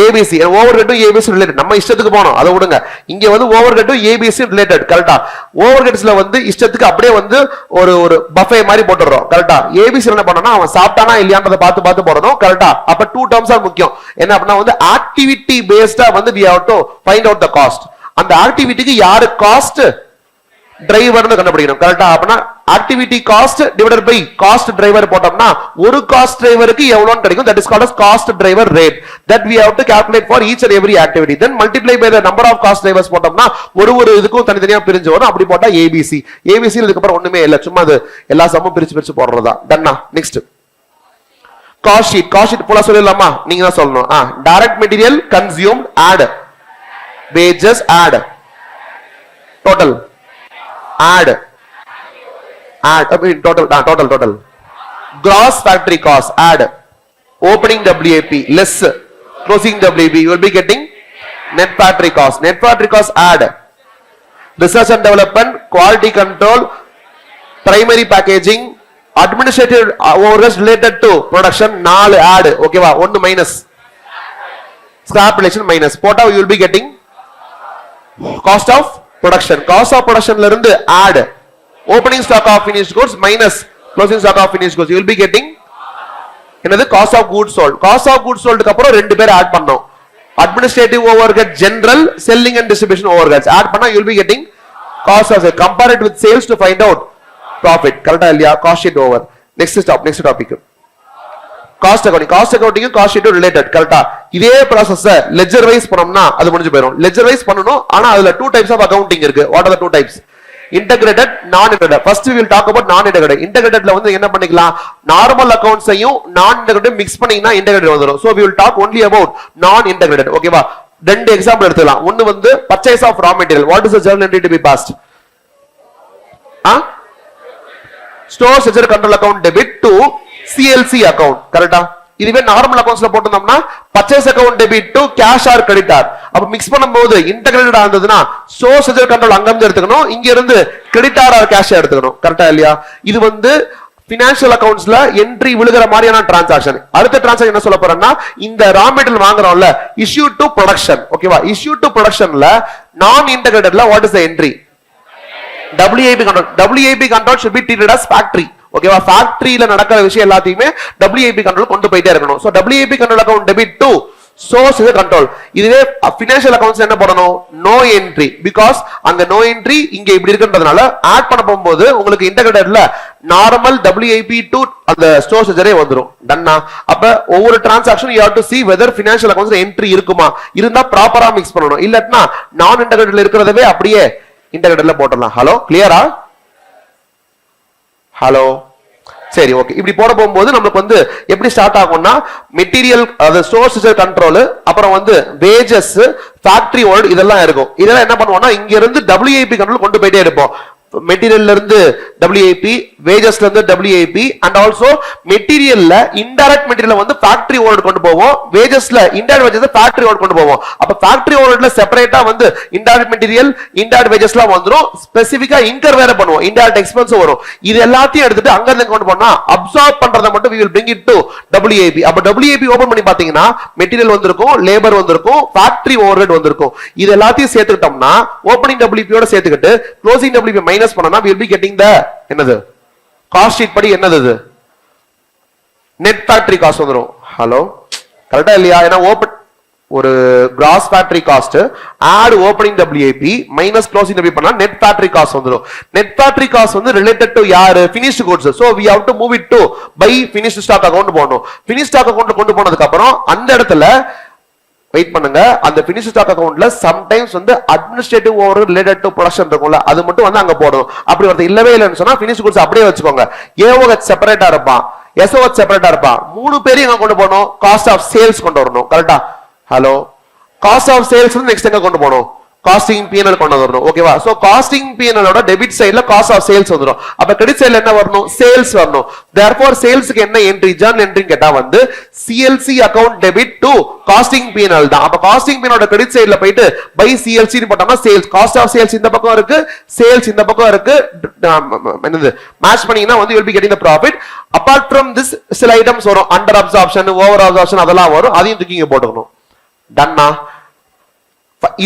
ABC overhead ABC related. நம்ம இஷ்டத்துக்கு போனோம், அதை விடுங்க. இங்க வந்து ஓவர்ஹெட் ABC ரிலேட்டட். கரெக்டா? ஓவர்ஹெட்ஸ்ல வந்து இஷ்டத்துக்கு அப்படியே வந்து ஒரு பஃபே மாதிரி போட்டுறோம். கரெக்டா? ABC என்ன பண்ணனும்னா அவன் சாப்பிட்டானா இல்லையான்றத பார்த்து போறதும். கரெக்டா? அப்ப 2 டேர்ம்ஸ் ஆர் முக்கியம். என்ன அப்படின்னா வந்து ஆக்டிவிட்டி பேஸ்டா வந்து we have to find out the cost. அந்த ஆக்டிவிட்டிக்கு யாரு காஸ்ட் டிரைவர்னு கண்டுபிடிக்கணும். கரெக்டா? அப்பனா activity cost divided by cost driver போட்டோம்னா ஒரு காஸ்ட் டிரைவருக்கு எவ்வளவுன்னு கிடைக்கும். That is called as cost driver rate that we have to calculate for each and every activity. Then multiply by the number of cost drivers போட்டோம்னா ஒரு இதுக்கும் தனித்தனியா பிரிஞ்சு வரும். அப்படி போட்டா ABC இதுக்கு அப்புறம் ஒண்ணுமே இல்ல, சும்மா அது எல்லா சமமும் பிரிச்சு போடுறதா. டன்னா? நெக்ஸ்ட் காஸ்ட் ஷீட் போல சொல்லலாமா? நீங்க தான் சொல்லணும். Direct material consumed add, wages add, total add I mean total gross factory cost add, opening WAP less closing WAP, you will be getting net factory cost add, research and development, quality control, primary packaging, administrative overheads related to production 4 add. okay va? 1 minus scrap relation minus போட்டா you will be getting cost of production ல இருந்து add opening stock of finished goods minus closing stock of finished goods, you will be getting என்னது cost of goods sold. க்கு அப்புறம் ரெண்டு பேர் ஆட் பண்ணோம். administrative overhead general, selling and distribution overheads add பண்ணா you will be getting cost of sales. compare it with sales to find out profit. கரெக்ட்டா இல்லையா? cost sheet over. next topic cost accounting cost sheet related. கரெக்ட்டா? இதே process லெட்ஜர் வைஸ் பண்ணோம்னா அது முடிஞ்சு போயிடும். லெட்ஜர் வைஸ் பண்ணனும், ஆனா அதுல 2 டைப்ஸ் ஆஃப் அக்கவுண்டிங் இருக்கு. What are the 2 types? Integrated, non integrated. First we will talk about நான் இன்டகிரேட்டட். இன்டகிரேட்டட்ல வந்து என்ன பண்ணிக்கலாம், நார்மல் அக்கவுண்ட்ஸையும் நான் இன்டகிரேட்டட் மிக்ஸ் பண்ணீங்கன்னா இன்டகிரேட்டட் வந்துரும். so we will talk only about நான் இன்டகிரேட்டட். ஓகேவா? ரெண்டு எக்ஸாம்பிள் எடுத்துக்கலாம். ஒன்னு வந்து purchase of raw material. what is the journal entry to be passed? Store ledger control account debit to CLC account. கரெக்ட்டா? இதுவே normal அக்கவுண்ட்ஸ்ல போட்டுட்டோம்னா purchase account debit to cash or creditor. அப்ப mix பண்ணும்போது இன்டகிரேட்டட் ஆனதுனா source ledger control அங்க இருந்து எடுத்துக்கணும், இங்க இருந்து creditor or cash எடுத்துக்கணும். கரெக்ட்டா இல்லையா? இது வந்து financial accountsல என்ட்ரி விழுகிற மாதிரியான டிரான்சாக்ஷன். அடுத்த டிரான்சாக்ஷன் என்ன சொல்ல போறேன்னா, இந்த ரா மெட்டீரியல் வாங்குறோம்ல, issue to production. ஓகேவா? issue to productionல நான் இன்டகிரேட்டட்ல what is the entry? WAP control should be treated as factory. ஓகேவா? ஃபேக்டரியில நடக்கிற விஷயம் எல்லாத்தையுமே WAP கண்ட்ரோல் கொண்டு போயிட்டே இருக்கணும். So WAP control account debit to source இது கண்ட்ரோல். இதுவே ஃபினான்ஷியல் அக்கவுண்ட்ஸ் என்ன பண்ணணும்? No entry. பிகாஸ் அங்க நோ என்ட்ரி இங்க இப்படி இருக்குன்றதுனால ஆட் பண்ண போகும்போது உங்களுக்கு இன்டகிரேட்டட்ல நார்மல் WAP டு அந்த ஸ்டோர்ஸ் லெட்ஜரே வந்துரும். டன்னா? அப்ப ஒவ்வொரு transaction you have to see whether financial accounts என்ட்ரி இருக்குமா, இருந்தா ப்ராப்பரா மிக்ஸ் பண்ணணும். இல்லன்னா நான் இன்டகிரேட்டட்ல இருக்கிறதவே அப்படியே இன்டகிரேட்டர்ல போட்டுடலாம். ஹலோ கிளியரா? ஹலோ சரி ஓகே. இப்படி போட போகும்போது நமக்கு வந்து எப்படி ஸ்டார்ட் ஆகும்னா மெட்டீரியல் அது ஸ்டோர் சிஸ்டம் கண்ட்ரோல், அப்புறம் வந்து வேஜஸ், ஃபேக்டரி ஓல்ட் இதெல்லாம் இருக்கும். இதெல்லாம் என்ன பண்ணுவோம்னா இங்க இருந்து WIP கண்ட்ரோல் கொண்டு போயிட்டே இருப்போம். மெட்டீரியல்ல இருந்து WIP, வேஜஸ்ல இருந்து WIP, அண்ட் ஆல்சோ மெட்டீரியல்ல இன்டைரக்ட் மெட்டீரியல் வந்து ஃபேக்டரி ஓவர்ஹெட் கொண்டு போவோம், வேஜஸ்ல இன்டைரக்ட் வேஜஸ் ஃபேக்டரி ஓவர்ஹெட் கொண்டு போவோம். அப்ப ஃபேக்டரி ஓவர்ஹெட்ல செப்பரேட்டா வந்து இன்டைரக்ட் மெட்டீரியல், இன்டைரக்ட் வேஜஸ்லாம் வந்துரும். ஸ்பெசிஃபிக்கா இன்கர் வேற பண்ணுவோம், இன்டைரக்ட் எக்ஸ்பென்ஸ் வரும். இது எல்லாத்தையும் எடுத்துட்டு அங்க இருந்து கொண்டு போனா அப்சார்ப் பண்றத மட்டும் we will bring it to WIP. அப்ப WIP ஓபன் பண்ணி பாத்தீங்கன்னா மெட்டீரியல் வந்திருக்கும், லேபர் வந்திருக்கும், ஃபேக்டரி ஓவர்ஹெட் வந்திருக்கும். இது எல்லாத்தையும் சேர்த்துக்கிட்டோம்னா ஓபனிங் WIP யோட சேர்த்துக்கிட்டு க்ளோசிங் WIP மைனஸ் பண்ணனா we will be getting the என்னது காஸ்ட் ஷீட் படி என்னது இது நெட் ஃபேக்டரி காஸ்ட் வந்துரும். ஹலோ கரெக்ட்டா இல்லையா? ஏனா ஓபன் ஒரு gross factory cost add opening WIP minus closing WIP பண்ணா நெட் ஃபேக்டரி காஸ்ட் வந்துரும். நெட் ஃபேக்டரி காஸ்ட் வந்து ரிலேட்டட் டு யாரு? finished goods. so we have to move it to by finished stock account போணும். finished stock account கொண்டு போனதுக்கு அப்புறம் அந்த இடத்துல வெயிட் பண்ணுங்க, அந்த finished stock accountல சம்டைம்ஸ் வந்து administrative over related to production இருக்கும்ல, அது மட்டும் வந்து அங்க போடும். அப்படி ஒருத்தர் இல்லவே இல்லைன்னு சொன்னா finished goods அப்படியே வச்சுக்கோங்க. ஏஓஹெச் செப்பரேட்டா இருப்பான், எஸ்ஓஹெச் செப்பரேட்டா இருப்பான். மூணு பேரையும் எங்க கொண்டு போகணும்? காஸ்ட் ஆஃப் சேல்ஸ் கொண்டு வரணும். கரெக்டா? ஹலோ காஸ்ட் ஆஃப் சேல்ஸ் வந்து நெக்ஸ்ட் எங்க கொண்டு போகணும்? காஸ்டிங் P&L கொண்டு வரணும். ஓகேவா? சோ காஸ்டிங் P&L ஓட டெபிட் சைடுல காஸ்ட் ஆஃப் சேல்ஸ் வந்துரும். அப்ப கிரெடிட் சைடுல என்ன வரணும்? சேல்ஸ் வரணும். therefore சேல்ஸ்க்கு என்ன என்ட்ரி? ஜர்னல் என்ட்ரி கேட்டா வந்து CLC account debit to costing P&L தான். அப்ப காஸ்டிங் P&L ஓட கிரெடிட் சைடுல போயிட்டு பை CLC னு போட்டோம்னா சேல்ஸ், காஸ்ட் ஆஃப் சேல்ஸ் இந்த பக்கம் இருக்கு, சேல்ஸ் இந்த பக்கம் இருக்கு. என்னது மேட்ச் பண்ணீங்கன்னா வந்து you will be getting the profit. apart from this சில ஐட்டம்ஸ் வரும், அண்டர் அப்சார்ப்ஷன், ஓவர் அப்சார்ப்ஷன் அதெல்லாம் வரும். அதையும் தூக்கி இங்க போட்டுக்கணும். டன்னா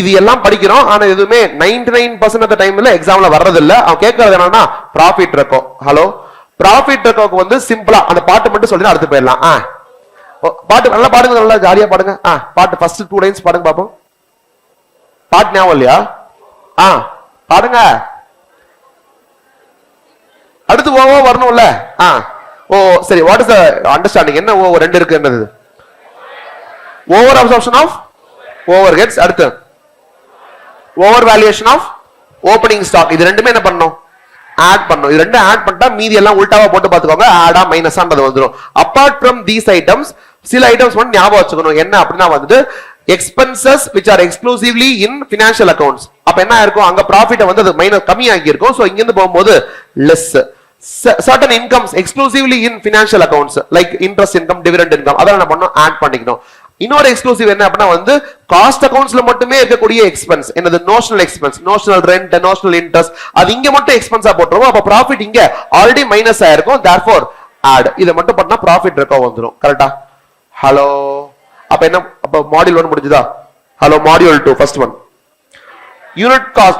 இது எல்லாம் படிக்கிறோம். ஆனா எதுவுமே 99% ஆஃப் தி டைம்ல எக்ஸாம்ல வர்றது இல்ல. அவன் கேக்குறது என்னன்னா ப்ராஃபிட் ரெக்கோ. ஹலோ ப்ராஃபிட் ரெக்கோக்கு வந்து சிம்பிளா அந்த பாட்டு மட்டும் சொல்லி அடுத்து போயிடலாம். பாட்டு நல்லா பாடுங்க, நல்லா ஜாலியா பாடுங்க. பாட்டு ஃபர்ஸ்ட் 2 லைன்ஸ் பாடுங்க பாப்போம். பாட்டு ஞாபகம் இல்லையா? பாடுங்க. அடுத்து ஓவோ வரணும்ல. ஓ சரி, வாட் இஸ் தி அண்டர்ஸ்டாண்டிங்? என்ன ஓ ரெண்டு இருக்கு என்னது? ஓவர் அப்சார்ப்ஷன் ஆஃப் ஓவர்ஹெட்ஸ், அடுத்து over valuation of opening stock. இது ரெண்டுமே என்ன பண்ணணும்? ஆட் பண்ணணும். இது ரெண்டும் ஆட் பண்ணிட்டா மீதி எல்லாம் உல்டாவா போட்டு பாத்துக்கோங்க, ஆடா மைனஸான்றது வந்துரும். அபார்ட் ஃப்ரம் தீஸ் ஐட்டம்ஸ் சில ஐட்டம்ஸ் மட்டும் ஞாபகம் வச்சுக்கணும். என்ன அப்படின்னா வந்து expenses which are exclusively in financial accounts. அப்ப என்ன இருக்கும்? அங்க ப்ராஃபிட் வந்து அது மைனஸ் கம்மியாகி இருக்கும். சோ இங்க இருந்து போகும்போது less. certain incomes exclusively in financial accounts like interest income, dividend income அதெல்லாம் என்ன பண்ணணும்? ஆட் பண்ணிக்கணும். இன்னொரு எக்ஸ்க்ளூசிவ் என்ன அப்படின்னா வந்து காஸ்ட் அக்கவுண்ட்ஸ்ல மட்டுமே இருக்கக்கூடிய எக்ஸ்பென்ஸ் என்னது? Notional expense, notional rent, notional interest, அது இங்க மட்டும் எக்ஸ்பென்ஸா போட்டுருவோம். அப்ப ப்ராஃபிட் இங்க ஆல்ரெடி மைனஸ் ஆயிருக்கும். therefore ஆட் இத மட்டும் பண்ணா ப்ராஃபிட் ரெக்கோ வந்துரும். கரெக்ட்டா? ஹலோ அப்ப என்ன? அப்ப மாடியூல் 1 முடிஞ்சதா? Hello module 2 first one unit cost.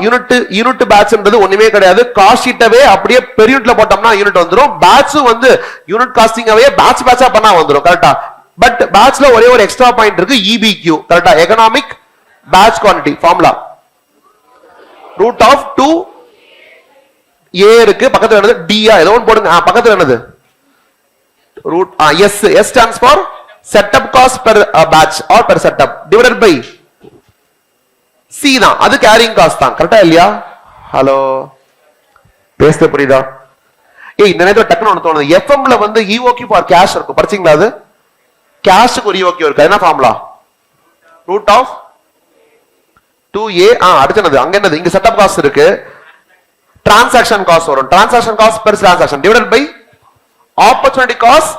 Unit பேட்ச்ன்றது ஒண்ணுமே கிடையாது. காஸ்ட் ஷீட்டவே அப்படியே பெர் யூனிட்ல போட்டோம்னா யூனிட் வந்துரும். பேட்சும் வந்து யூனிட் காஸ்டிங்காவே பேட்சா பண்ணா வந்துரும். கரெக்ட்டா? பட் பேட்ச்ல ஒரே ஒரு எக்ஸ்ட்ரா பாயிண்ட் இருக்கு, EBQ. கரெக்ட்டா? Economic batch quantity formula root of 2A இருக்கு, பக்கத்துல என்னது? D ஏதோ ஒன்னு போடுங்க. பக்கத்துல என்னது? Root S. S stands for setup cost per batch or per setup divided by C தான், அது கேரிங் காஸ்ட் தான். கரெக்ட்டா இல்லையா? ஹலோ பேச புரியுதா? இந்த நேரத்துல டக்குனு ஒண்ணு தோணுது. FM ல வந்து EOQ for cash இருக்கும், படிச்சீங்களா? அது கேஷ்க்கு ஒரு EOQ இருக்கு. என்ன ஃபார்முலா? Root of 2A. அடுத்தது அங்க என்னது? இங்க செட்டப் காஸ்ட் இருக்கு, டிரான்சாக்ஷன் காஸ்ட் வரும். Transaction cost per transaction divided by opportunity cost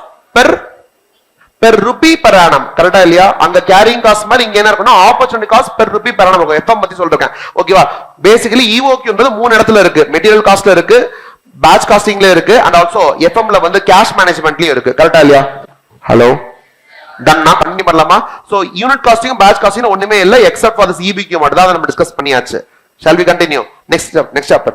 per rupee per annum. கரெக்ட்டா இல்லையா? அங்க கேரிங் காஸ்ட் மாதிரி இங்க என்ன இருக்குன்னா opportunity cost per rupee per annum இருக்கும். FM பத்தி சொல்றேன். ஓகேவா? பேசிக்கலி EOQன்றது 3 இடத்துல இருக்கு. மெட்டீரியல் காஸ்ட்ல இருக்கு, பேட்ச் காஸ்டிங்ல இருக்கு, அண்ட் ஆல்சோ FM ல வந்து கேஷ் மேனேஜ்மென்ட்லயும் இருக்கு. கரெக்ட்டா இல்லையா? ஹலோ டன்னா கண்டினியூ பண்ணலாமா? So unit costing batch costing ஒண்ணுமே இல்ல எக்ஸப்ட் ஃபார் திஸ் EBQ மட்டும் தான் நம்ம டிஸ்கஸ் பண்ணியாச்சு. shall we continue next chapter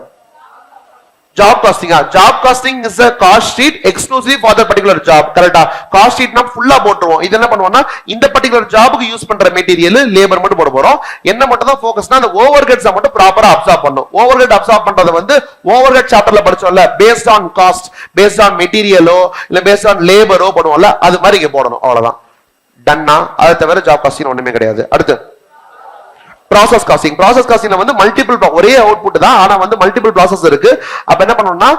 job costing. job costing is a cost sheet exclusive for the particular job. கரெக்ட்டா? காஸ்ட் ஷீட் நம்ம ஃபுல்லா போட்டுருவோம். இது என்ன பண்ணுவோம்னா இந்த பர்టిక్యులர் ஜாபுக்கு யூஸ் பண்ற மெட்டீரியல், லேபர் மட்டும் போட போறோம். என்ன மட்டும் தான் ஃபோக்கஸ்னா அந்த ஓவர்ஹெட்ஸ் மட்டும் ப்ராப்பரா அப்சார்ப் பண்ணனும். ஓவர்ஹெட் அப்சார்ப் பண்றது வந்து ஓவர்ஹெட் சாப்டர்ல படிச்சோம்ல, based on cost, based on மெட்டீரியலோ இல்ல பேஸ்ட் ஆன் லேபரோ பண்ணுவோம்ல, அது மாதிரி இங்க போடணும். அவ்வளவுதான். டன்னா. அது தவிர ஜாப் காஸ்டிங் ஒண்ணுமே கிடையாது. அடுத்து ப்ராசஸ் காஸ்டிங். ப்ராசஸ் காஸ்டிங்ல வந்து மல்டிபிள் ஒரே அவுட்புட் தான், ஆனா வந்து மல்டிபிள் ப்ராசஸ் இருக்கு. அப்ப என்ன பண்ணணும்னா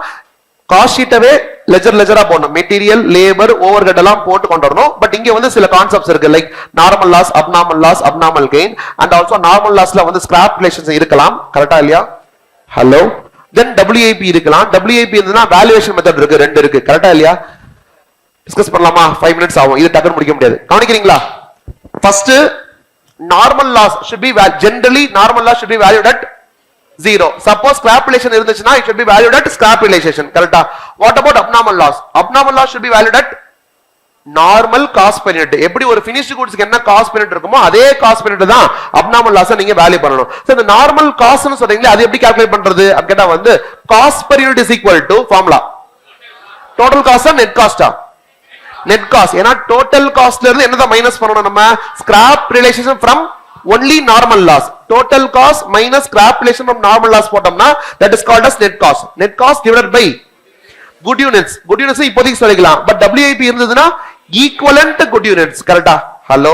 காஸ்ட் ஷீட்டவே லெஜரா போடணும். மெட்டீரியல், லேபர், ஓவர் ஹெட் எல்லாம் போட்டு கொண்டு வரணும். பட் இங்க வந்து சில கான்செப்ட்ஸ் இருக்கு, like normal loss, abnormal gain, and also normal லாஸ்ல வந்து ஸ்கிராப் ரிலேஷன்ஸ் இருக்கலாம். கரெக்டா இல்லையா? ஹலோ. தென் WIP இருக்கலாம். WIP இருந்ததுன்னா வேல்யூவேஷன் மெத்தட் இருக்கு, ரெண்டு இருக்கு. கரெக்டா இல்லையா? டிஸ்கஸ் பண்ணலாமா? 5 மினிட்ஸ் ஆகும், இது டக்குன்னு முடிக்க முடியாது. கவனிக்கிறீங்களா? First normal loss should be generally normal loss should be valued at 0. Suppose scrap relation irundhuchina it should be valued at scrap realization. Correct? What about abnormal loss? Abnormal loss should be valued at normal cost per unit. எப்படி ஒரு finished goods க்கு என்ன cost per unit இருக்குமோ அதே cost per unit தான் abnormal loss நீங்க வேல்யூ பண்ணணும். சோ இந்த நார்மல் காஸ்ட் னு சொல்றீங்களே அது எப்படி கால்குலேட் பண்றது? அப்ப கேட்டா வந்து cost per unit is equal to formula total cost and net cost. Net cost. ஏனா total costல இருந்து என்னத மைனஸ் பண்ணனும் நம்ம? scrap realization from only normal loss. Total cost minus scrap relation from normal loss போட்டோம்னா that is called as net cost. Net cost divided by good units. Good units இப்போதைக்கு சொல்லிக்கலாம். பட் WIP இருந்ததுன்னா equivalent good units. கரெக்ட்டா? ஹலோ.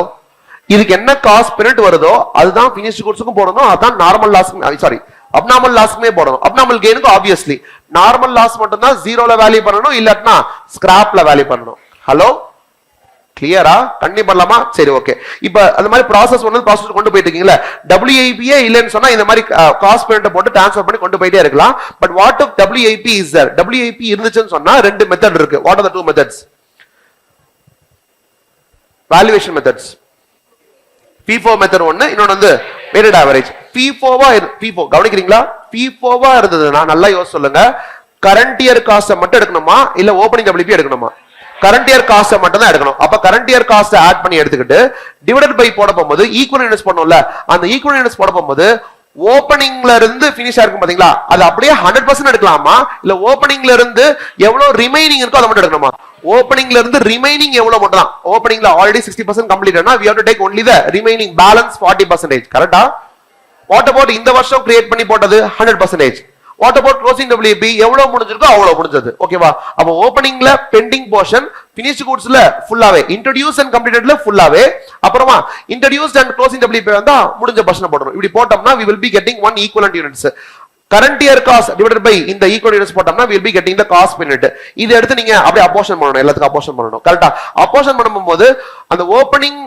இதுக்கு என்ன காஸ்ட் per unit வருதோ அதுதான் finished goods-க்கும் போடணும். அதான் நார்மல் லாஸ், சாரி abnormal loss-க்குமே போடணும். abnormal gain-க்கு obviously நார்மல் லாஸ் மட்டும் தான் 0ல வேல்யூ பண்ணனும், இல்லனா ஸ்கிராப்ல வேல்யூ பண்ணனும். ஹலோ, கிளியரா? கண்டிப்பா பண்ணலாமா? சரி, ஓகே. இப்ப அந்த மாதிரி ப்ராசஸ் ஒன்னு ப்ராசஸ் கொண்டு போயிட்டு இருக்கீங்களா? WIP இல்லன்னு சொன்னா இந்த மாதிரி காஸ்ட் பேமெண்ட் போட்டு ட்ரான்ஸ்ஃபர் பண்ணி கொண்டு போயிட்டே இருக்கலாம். But what if WIP is there? WIP இருந்துச்சுன்னு சொன்னா ரெண்டு மெத்தட் இருக்கு. What are the two methods? Valuation methods. FIFO method ஒன்னு, இன்னொன்னு வந்து வெயிட்டட் ஆவரேஜ். FIFO கவனிக்கிறீங்களா? FIFO இருந்ததுன்னா நல்லா யோசிச்சு சொல்லுங்க, கரண்ட் இயர் காஸ்ட் மட்டும் எடுக்கணுமா இல்ல ஓபனிங் WIP எடுக்கணுமா? கரண்ட் இயர் காஸ்ட் மட்டும் தான் எடுக்கணும். அப்ப கரண்ட் இயர் காஸ்ட் ஆட் பண்ணி எடுத்துக்கிட்டு டிவைடட் பை போட போகும்போது ஈக்குவல் யூனிட்ஸ் பண்ணும்ல, அந்த ஈக்குவல் யூனிட்ஸ் போட போகும்போது ஓபனிங்ல இருந்து ஃபினிஷ் ஆகும் பாத்தீங்களா, அது அப்படியே 100% எடுக்கலாமா இல்ல ஓபனிங்ல இருந்து எவ்வளவு ரிமைனிங் இருக்கோ அதை மட்டும் எடுக்கணுமா? ஓபனிங்ல இருந்து ரிமைனிங் எவ்வளவு மட்டும் தான். ஓபனிங்ல already 60% கம்ப்ளீட்டட்னா we have to take only the remaining balance 40%. கரெக்ட்டா? வாட் அபௌட் இந்த வருஷம் கிரியேட் பண்ணி போட்டது 100%. What about closing WIP? எவ்வளவு முடிஞ்சிருக்கோ அவ்வளவு முடிஞ்சது. ஓகேவா? அப்ப ஓபனிங்ல பெண்டிங் போர்ஷன், finished goodsல ஃபுல்லாவே, introduced and completedல ஃபுல்லாவே, அப்புறமா introduced and closing WIP வந்தா முடிஞ்ச போர்ஷன் போடணும். இப்படி போட்டோம்னா we will be getting one equivalent units. current year cost divided by இந்த equivalent units போட்டோம்னா we will be getting the cost per unit. இத எடுத்து நீங்க அப்படியே அப்போர்ஷன் பண்ணனும், எல்லாத்துக்கும் அப்போர்ஷன் பண்ணனும். கரெக்ட்டா? அப்போர்ஷன் பண்ணும்போது அந்த opening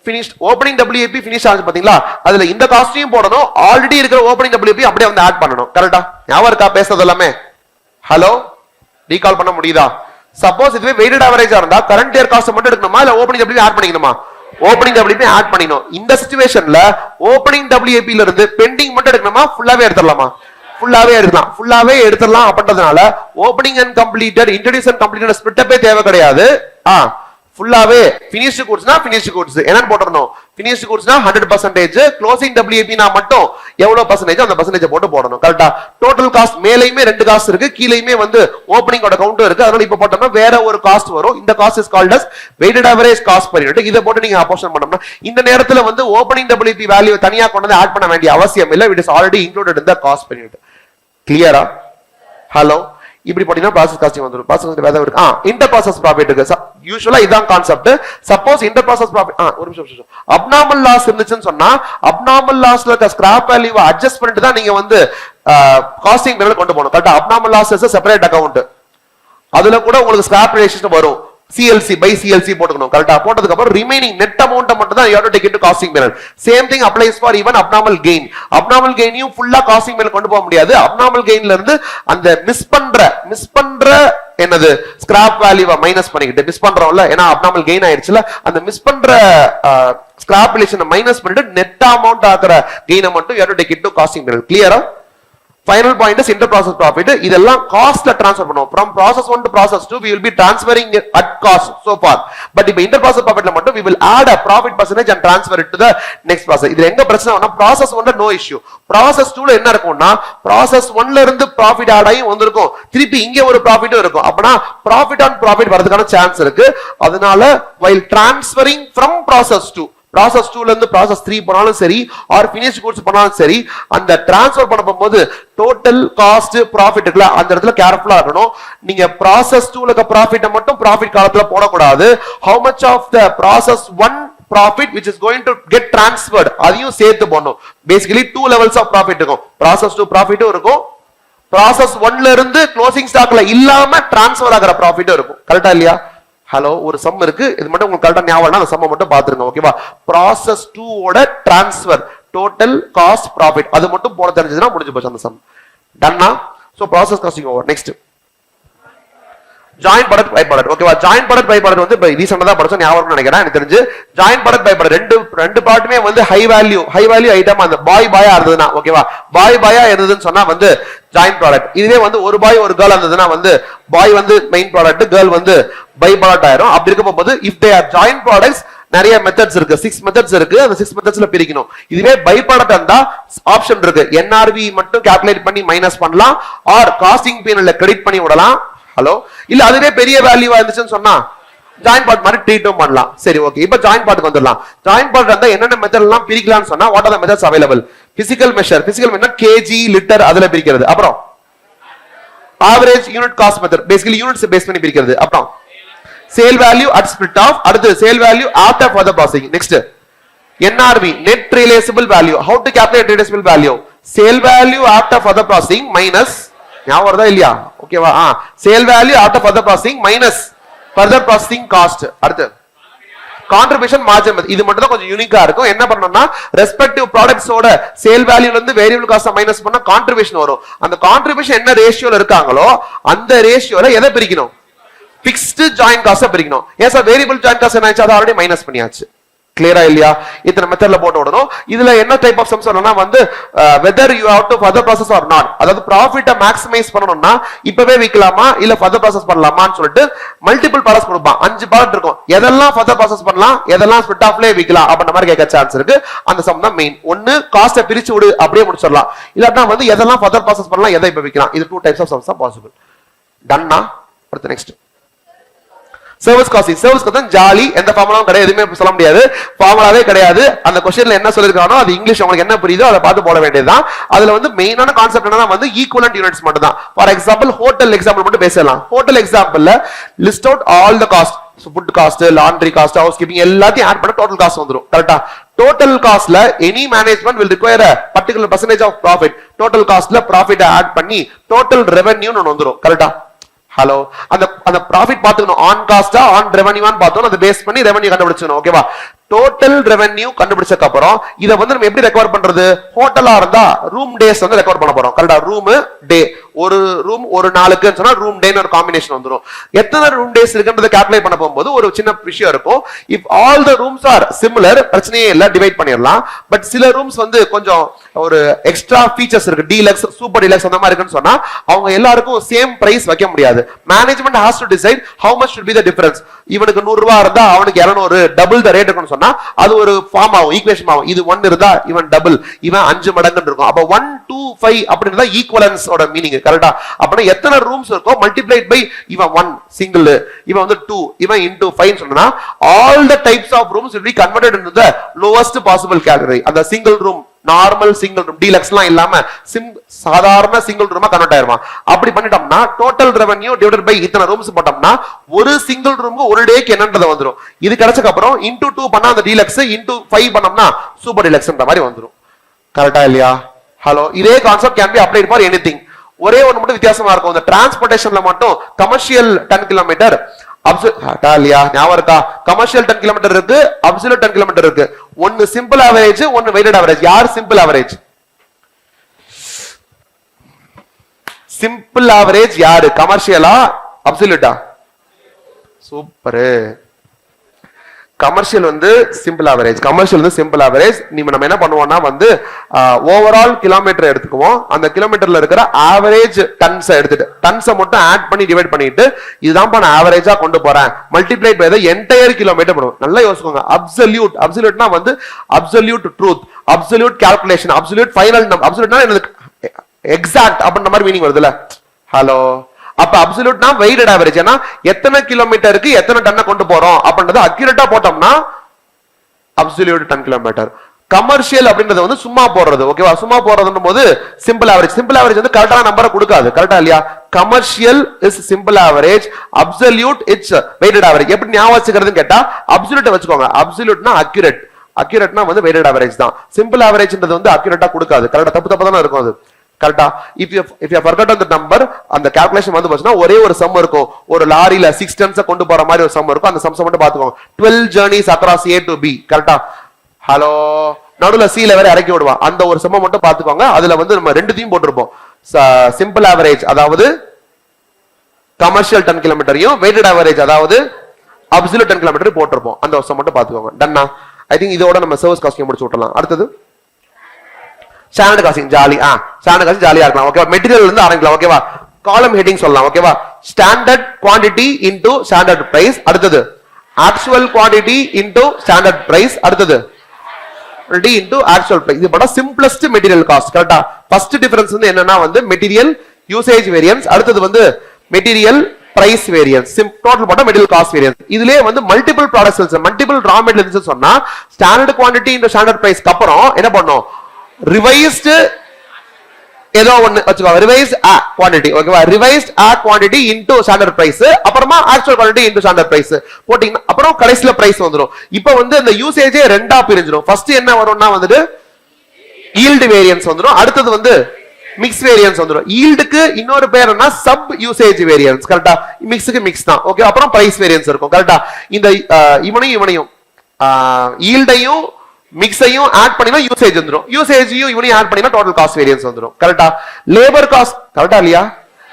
finished opening WIP finish ஆச்சு பாத்தீங்களா, அதுல இந்த காஸ்டையும் போடணும், ஆல்ரெடி இருக்கிற ஓபனிங் WIP அப்படியே வந்து ஆட் பண்ணனும். கரெக்ட்டா? ஞாபகம் இருக்கா பேசுறது எல்லாமே? ஹலோ, ரீகால் பண்ண முடியுதா? சப்போஸ் இதுவே வெயிட்டட் ஆவரேஜா இருந்தா கரண்ட் இயர் காஸ்ட் மட்டும் எடுக்கணுமா இல்ல ஓபனிங் WIP ஆட் பண்ணிக்கணுமா? ஓபனிங் WIP ஆட் பண்ணிக்கணும். இந்த சிச்சுவேஷன்ல ஓபனிங் WIP ல இருந்து பெண்டிங் மட்டும் எடுக்கணுமா ஃபுல்லாவே எடுத்துறலாமா? ஃபுல்லாவே எடுக்கலாம். ஃபுல்லாவே எடுத்துறலாம். அப்படின்றதுனால opening and completed, introduce and completed split அப்பே தேவை கிடையாது. ஃபுல்லாவே finished goods னா finished goods என்னன்னு போடணும்? finished goods னா 100%, க்ளோசிங் WIP னா மட்டும் எவ்வளவு பர்சன்டேஜ் அந்த பர்சன்டேஜ் போட்டு போடணும். கரெக்ட்டா? டோட்டல் காஸ்ட் மேலேயுமே ரெண்டு காஸ்ட் இருக்கு, கீழேயுமே வந்து ஓபனிங்கோட கவுண்ட் இருக்கு. அதனால இப்ப போட்டோம்னா வேற ஒரு காஸ்ட் வரும். இந்த cost is called as weighted average cost per unit. இத போட்டு நீங்க அப்போர்ஷன் பண்ணோம்னா இந்த நேரத்துல வந்து ஓபனிங் WIP வேல்யூ தனியா கொண்டு வந்து ஆட் பண்ண வேண்டிய அவசியம் இல்ல. It is already included in the cost per unit. கிளியரா? ஹலோ, இப்படி போட்டீங்கன்னா ப்ராசஸ் காஸ்டிங் வந்துரும். ப்ராசஸ் காஸ்ட் வேற இருக்கு. இன்டர் ப்ராசஸ் ப்ராஃபிட் இருக்கு. யூசுவலா இதான் concept. Suppose inter process profit ஒரு நிமிஷம் அப்நார்மல் லாஸ் இருந்துச்சுன்னு சொன்னா அப்நார்மல் லாஸ்ல இருக்க ஸ்கிராப் வேல்யூவை அட்ஜஸ்ட் பண்ணிட்டு தான் நீங்க வந்து காஸ்டிங் மேல கொண்டு போகணும். கரெக்ட்டா? Abnormal loss is a separate account. அதுல கூட உங்களுக்கு ஸ்கிராப் ரிலேஷன் வரும். CLC போட்டுக்கணும். கரெக்ட்டா? போட்டதுக்கு அப்புறம் ரிமைனிங் நெட் அமௌண்ட் மட்டும் தான் you have to take into costing method. Same thing applies for even abnormal gain. abnormal gainயும் ஃபுல்லா காஸ்டிங் மேல கொண்டு போக முடியாது. abnormal gainல இருந்து அந்த மிஸ் பண்ற என்னது ஸ்கிராப் வேல்யூவை மைனஸ் பண்ணிக்கிட்டு மிஸ் பண்றோம்ல, ஏன்னா abnormal gain ஆயிடுச்சுல, அந்த மிஸ் பண்ற ஸ்கிராப் ரிலேஷனை மைனஸ் பண்ணிட்டு நெட் அமௌண்ட் ஆக்குற கெயினை மட்டும் you have to take into costing method. கிளியரா? Final point is inter-process profit. இதெல்லாம் காஸ்ட்ல ட்ரான்ஸ்ஃபர் பண்ணுவோம். From process 1 to process 2 we will be transferring it at cost so far. But இப்ப inter-process profitல மட்டும் we will add a profit percentage and transfer it to the next process. இதுல எங்க பிரச்சனை வந்தா process 1ல no issue. Process 2ல என்ன இருக்கும்னா process 1ல இருந்து profit ஆட் ஆகி வந்திருக்கும், திருப்பி இங்க ஒரு profit இருக்கும். அப்பனா profit on profit வரதுக்கான சான்ஸ் இருக்கு. அதனால while transferring from process 2 process 2ல இருந்து process 3 போனாலும் சரி ஆர் finished goods போனாலும் சரி, அந்த டிரான்ஸ்ஃபர் பண்ண போகும்போது டோட்டல் காஸ்ட் ப்ராஃபிட் இருக்குல, அந்த இடத்துல கேர்ஃபுல்லா இருக்கணும். நீங்க process 2ல இருக்க ப்ராஃபிட்ட மட்டும் ப்ராஃபிட் காலத்துல போட கூடாது. how much of the process 1 profit which is going to get transferred அதையும் சேர்த்து போடணும். Basically two levels of profit இருக்கும். process 2 profit இருக்கும், process 1 ல இருந்து closing stockல இல்லாம transfer ஆகிற profit இருக்கும். கரெக்ட்டா இல்லையா? ஹலோ, ஒரு சம் இருக்கு, இது மட்டும் உங்களுக்கு கரெக்ட்டா ஞாபகம்னா அந்த சம்ம மட்டும் பாத்துருங்க. ஓகேவா? process 2 ஓட transfer total cost profit அது மட்டும் போட தெரிஞ்சதுன்னா முடிஞ்சு போச்சு அந்த சம். டன்னா? So process costing over. next joint product by product. ஓகேவா? joint product by product வந்து ரீசன்ட்டா தான் படிச்சோம், ஞாபகம் நினைக்கிறேன் எனக்கு தெரிஞ்சு. joint product by product ரெண்டு பார்ட்டுமே வந்து ஹை வேல்யூ ஐட்டம் அந்த பாயா இருந்ததுன்னா, ஓகேவா, பாயா இருந்ததுன்னு சொன்னா வந்து joint product. இதுவே வந்து ஒரு பாய் ஒரு கேர்ள் இருந்ததுன்னா வந்து பாய் வந்து மெயின் ப்ராடக்ட், கேர்ள் வந்து பை ப்ராடக்ட் ஆயிரும். அப்படி இருக்கும்போது if they are joint products நிறைய மெத்தட்ஸ் இருக்கு, 6 மெத்தட்ஸ் இருக்கு, அந்த 6 மெத்தட்ஸ்ல பிரிக்கணும். இதுவே பை ப்ராடக்ட் இருந்தா ஆப்ஷன் இருக்கு, என்ஆர்வி மட்டும் கால்குலேட் பண்ணி மைனஸ் பண்ணலாம், ஆர் காஸ்டிங் பீரியட்ல கிரெடிட் பண்ணி விடலாம். ஹலோ, இல்ல அதுவே பெரிய வேல்யூவா இருந்துச்சுன்னு சொன்னா ஜாயின் பார்ட் மாதிரி ட்ரீட்டும் பண்ணலாம். சரி, ஓகே, இப்போ ஜாயின் பார்ட்டுக்கு வந்துடலாம். ஜாயின் பார்ட் இருந்தா என்னென்ன மெத்தட் எல்லாம் பிரிக்கலாம்னு சொன்னா what are the methods available? Physical measure KG litre அதுல பிரிக்கிறது. அப்புறம் average unit cost method, basically units base பண்ணி பிரிக்கிறது. அப்புறம் sale value at split off, அடுத்து sale value after further processing. Next NRV net realisable value, how to calculate realisable value? Sale value after further processing minus, ஞாபகம் வருதா இல்லையா? ஓகேவா? Sale value after further processing minus further processing cost. அடுத்து கான்ட்ரிபியூஷன் மார்ஜின் மெத்தட், இது மட்டும் தான் கொஞ்சம் யூனிக்கா இருக்கும். என்ன பண்ணணும்னா ரெஸ்பெக்டிவ் ப்ராடக்ட்ஸோட சேல் வேல்யூல இருந்து வேரியபிள் காஸ்ட் மைனஸ் பண்ணா கான்ட்ரிபியூஷன் வரும். அந்த கான்ட்ரிபியூஷன் என்ன ரேஷியோல இருக்காங்களோ அந்த ரேஷியோல எதை பிரிக்கணும்? பிக்ஸ்டு ஜாயின்ட் காஸ்ட் பிரிக்கணும். ஏன் சார் வேரியபிள் ஜாயின்ட் காஸ்ட் என்ன ஆச்சு? அதை ஆல்ரெடி மைனஸ் பண்ணியாச்சு. கிளியரா இல்லையா? இத்தனை மெத்தட்ல போட்டு விடணும். இதுல என்ன டைப் ஆஃப் சம்ஸ் வரணும்னா வந்து whether you have to further process or not, அதாவது ப்ராஃபிட்டை மேக்ஸிமைஸ் பண்ணணும்னா இப்பவே விக்கலாமா இல்ல ஃபர்தர் ப்ராசஸ் பண்ணலாமான்னு சொல்லிட்டு மல்டிபிள் ப்ராடக்ட்ஸ் கொடுப்பான். 5 ப்ராடக்ட் இருக்கும், எதெல்லாம் ஃபர்தர் ப்ராசஸ் பண்ணலாம், எதெல்லாம் ஸ்பிட் ஆஃப்லயே விக்கலாம் அப்படின்ற மாதிரி கேட்க சான்ஸ் இருக்கு. அந்த சம் தான் மெயின். ஒன்னு காஸ்ட்டை பிரிச்சு விடு அப்படியே முடிச்சிடலாம், இல்லாட்டா வந்து எதெல்லாம் ஃபர்தர் ப்ராசஸ் பண்ணலாம், எதை இப்ப விக்கலாம். இது 2 டைப்ஸ் ஆஃப் சம்ஸ் தான் பாசிபிள். டன்னா? அடுத்து next service costing. Service cost jolly, எந்த ஃபார்முலாவும் கிடையாது, எதுவுமே சொல்ல முடியாது, ஃபார்முலாவே கிடையாது. அந்த क्वेश्चनல என்ன சொல்லிருக்கானோ அது இங்கிலீஷ் உங்களுக்கு என்ன புரியுதோ அதை பார்த்து போட வேண்டியதுதான். அதுல வந்து மெயினான கான்செப்ட் என்னன்னா வந்து ஈக்குவலன்ட் யூனிட்ஸ் மட்டும் தான். ஃபார் எக்ஸாம்பிள் ஹோட்டல் எக்ஸாம்பிள் மட்டும் பேசலாம். ஹோட்டல் எக்ஸாம்பிள்ல list out all the cost, food cost, laundry cost, housekeeping எல்லாத்தையும் ஆட் பண்ண டோட்டல் காஸ்ட் வந்துரும். கரெக்ட்டா? டோட்டல் காஸ்ட்ல any management will require a particular percentage of profit. Total காஸ்ட்ல ப்ராஃபிட் ஆட் பண்ணி டோட்டல் ரெவென்யூ ன்னு வந்துரும். கரெக்ட்டா? ஹலோ, அந்த ப்ராஃபிட் பாத்துக்கணும், ஆன் காஸ்டா ஆன் ரெவென்யூவான்னு பார்த்தோம், அதை பேஸ் பண்ணி ரெவென்யூ கண்டுபிடிச்சணும். ஓகேவா? டோட்டல் ரெவென்யூ கண்டுபிடிச்சதுக்கு அப்புறம் இதை வந்து நம்ம எப்படி ரெக்கவர் பண்றது? ஹோட்டலா இருந்தா ரூம் டேஸ் வந்து ரெக்கவர் பண்ண போறோம். கரெக்டா? ரூம் டே, ஒரு ரூம் ஒரு நாளுக்கு சொன்னா ரூம் டேன்னு ஒரு காம்பினேஷன் வந்துரும். எத்தனை ரூம் டேஸ் இருக்குன்றத கால்குலேட் பண்ண போகும்போது ஒரு சின்ன விஷயம் இருக்கும். If all the rooms R similar, பிரச்சனையே இல்ல, டிவைட் பண்ணிடலாம். பட் சில ரூம்ஸ் வந்து கொஞ்சம் ஒரு எக்ஸ்ட்ரா ஃபீச்சர்ஸ் இருக்கு, டீலக்ஸ், சூப்பர் டீலக்ஸ் அந்த மாதிரி இருக்குன்னு சொன்னா அவங்க எல்லாருக்கும் சேம் பிரைஸ் வைக்க முடியாது. Management has to decide how much should be the difference. இவனுக்கு 100 ரூபாய் இருந்தா அவனுக்கு 200, டபுள் த ரேட் இருக்குன்னு சொன்னா அது ஒரு ஃபார்ம் ஆகும், ஈக்குவேஷன் ஆகும். இது 1 இருந்தா இவன் டபுள், இவன் 5 மடங்குன்னு இருக்கும். அப்ப 1 2 5 அப்படின்றத ஈக்குவலன்ஸ் ஓட மீனிங். கரெக்ட்டா? அப்பனா எத்தனை ரூம்ஸ் இருக்கோ மல்டிப்ளைட் பை இவன் 1 சிங்கிள், இவன் வந்து 2, இவன் into 5 சொன்னா all the types of rooms will be converted into the lowest possible category. அந்த single room, normal single room, டீலக்ஸ்லாம் இல்லாம சாதாரண சிங்கிள் ரூமா கன்வெர்ட் ஆயிருமா. அப்படி பண்ணிட்டோம்னா டோட்டல் ரெவென்யூ டிவைடட் பை இத்தனை ரூம்ஸ் போட்டோம்னா ஒரு சிங்கிள் ரூமுக்கு ஒரு டேக்கு என்னன்றது வந்துரும். இது கிடைச்சதுக்கு அப்புறம் into 2 பண்ணா அந்த டீலக்ஸ், into 5 பண்ணோம்னா சூப்பர் டீலக்ஸ்ன்ற மாதிரி வந்துரும். கரெக்ட்டா இல்லையா? ஹலோ, இதே concept can be applied for anything. ஒரே ஒன்று மட்டும் வித்தியாசமா இருக்கும், இந்த டிரான்ஸ்போர்ட்டேஷன்ல மட்டும் கமர்ஷியல் 10 கிலோமீட்டர் ஞாபகம் இருக்கா? கமர்ஷியல் 10 கிலோமீட்டர் இருக்கு, அப்சல்யூட் 10 கிலோமீட்டர் இருக்கு. ஒன்னு சிம்பிள் ஆவரேஜ், ஒன்னு வெயிட்டட் ஆவரேஜ். யார் சிம்பிள் ஆவரேஜ்? சிம்பிள் ஆவரேஜ் யாரு? கமர்ஷியலா அப்சல்யூட்டா? சூப்பர். கமர்ஷியல் வந்து சிம்பிள் ஆவரேஜ். கமர்ஷியல் வந்து சிம்பிள் ஆவரேஜ். நம்ம என்ன பண்ணுவோம்னா வந்து ஓவரால் கிலோமீட்டர் எடுத்துக்குவோம், அந்த கிலோமீட்டர்ல இருக்கிற ஆவரேஜ் டன்ஸ் எடுத்துட்டு டன்ஸை மட்டும் ஆட் பண்ணி டிவைட் பண்ணிட்டு இதுதான் நான் ஆவரேஜா கொண்டு போறேன், multiply by the entire kilometre பண்ணுவோம். நல்லா யோசிக்கோங்க. அப்சல்யூட், அப்சல்யூட்னா வந்து absolute truth, absolute calculation, absolute final number. அப்சல்யூட்னா எனக்கு எக்ஸாக்ட் அப்படின்ற மாதிரி மீனிங் வருதுல. ஹலோ, அப்ப அப்சல்யூட்னா வெயிட்டட் ஆவரேஜ். ஏன்னா எத்தனை கிலோமீட்டருக்கு எத்தனை டன்னை கொண்டு போறோம் அப்படின்றது அக்யூரேட்டா போட்டோம்னா அப்சல்யூட் 10 கிலோமீட்டர். கமர்ஷியல் அப்படின்றது வந்து சும்மா போடுறது. ஓகேவா? சும்மா போடுறதுன்னும் போது சிம்பிள் ஆவரேஜ். சிம்பிள் ஆவரேஜ் வந்து கரெக்டான நம்பரை கொடுக்காது. கரெக்டா இல்லையா? Commercial is simple average, absolute it's weighted average. எப்படி ஞாபகம் வச்சுக்கிறதுன்னு கேட்டா அப்சல்யூட் வச்சுக்கோங்க. அப்சல்யூட்னா அக்யூரேட், அக்யூரேட்னா வந்து வெயிட்டட் ஆவரேஜ் தான். சிம்பிள் ஆவரேஜ்ன்றது வந்து அக்யூரேட்டா கொடுக்காது. கரெக்டா? தப்பு தப்பா தானே இருக்கும் அது. கரெக்டா? if you forgotten the number, அந்த கால்குலேஷன் வந்து போச்சுனா ஒரே ஒரு சம் இருக்கும். ஒரு லாரியில 6 டன்ஸ் கொண்டு போற மாதிரி ஒரு சம் இருக்கும். அந்த சம்ஸ் மட்டும் பாத்துக்கோங்க. 12 journeys across A to B. கரெக்டா? ஹலோ, நடுவுல C ல வேற இறக்கி விடுவா. அந்த ஒரு சம் மட்டும் பாத்துக்கோங்க. அதுல வந்து நம்ம ரெண்டுத்தையும் போட்டுருப்போம். சிம்பிள் ஆவரேஜ் அதாவது கமர்ஷியல் 10 கிலோமீட்டரையும் வெயிட்டட் ஆவரேஜ் அதாவது அப்சல்யூட் 10 கிலோமீட்டர் போட்டிருப்போம். அந்த ஒரு சம் மட்டும் பாத்துக்கோங்க. டன்னா? ஐ திங்க் இதோட நம்ம சர்வீஸ் காஸ்டிங் முடிச்சு விட்டலாம். அடுத்தது standard costing. Jolly. Standard costing ஜாலியா இருக்கலாம். ஓகேவா? மெட்டீரியல் இருந்து ஆரம்பிக்கலாம். ஓகேவா? காலம் ஹெட்டிங் சொல்லலாம். ஓகேவா? Standard quantity into standard price. அடுத்தது actual quantity into standard price. அடுத்தது இன்டு ஆக்சுவல் பிரைஸ். இது போட சிம்பிளஸ்ட் மெட்டீரியல் காஸ்ட். கரெக்டா? ஃபர்ஸ்ட் டிஃபரன்ஸ் வந்து என்னன்னா வந்து மெட்டீரியல் யூசேஜ் வேரியன்ஸ். அடுத்தது வந்து மெட்டீரியல் பிரைஸ் வேரியன்ஸ். டோட்டல் போட்டா மெட்டீரியல் காஸ்ட் வேரியன்ஸ். இதுலயே வந்து multiple products, multiple raw materials சொன்னா ஸ்டாண்டர்ட் குவாண்டிட்டி இன்டு ஸ்டாண்டர்ட் பிரைஸ்க்கு அப்புறம் என்ன பண்ணும்? ரிவைஸ்ட் ஏதோ ஒன்னு வச்சுக்கோங்க. Revised quantity. ஓகேவா? Revised quantity into standard price. அப்புறமா actual quantity into standard price போட்டீங்கன்னா அப்புறம் கடைசில பிரைஸ் வந்துரும். இப்போ வந்து இந்த யூசேஜே ரெண்டா பிரிஞ்சிரும். ஃபர்ஸ்ட் என்ன வரும்னா வந்துட்டு ஈல்ட் வேரியன்ஸ் வந்துரும். அடுத்தது வந்து மிக்ஸ் வேரியன்ஸ் வந்துரும். ஈல்டுக்கு இன்னொரு பேர் என்ன? Sub usage variance. கரெக்டா? மிக்ஸுக்கு மிக்ஸ் தான். ஓகே. அப்புறம் பிரைஸ் வேரியன்ஸ் இருக்கும். கரெக்டா? இந்த இவனையும் ஈல்டையும் மிக்ஸையும் ஆட் பண்ணினா யூசேஜ் வந்துரும். யூசேஜையும் இவனையும் ஆட் பண்ணினா டோட்டல் காஸ்ட் வேரியன்ஸ் வந்துரும். கரெக்டா? Labour cost. கரெக்டா இல்லையா?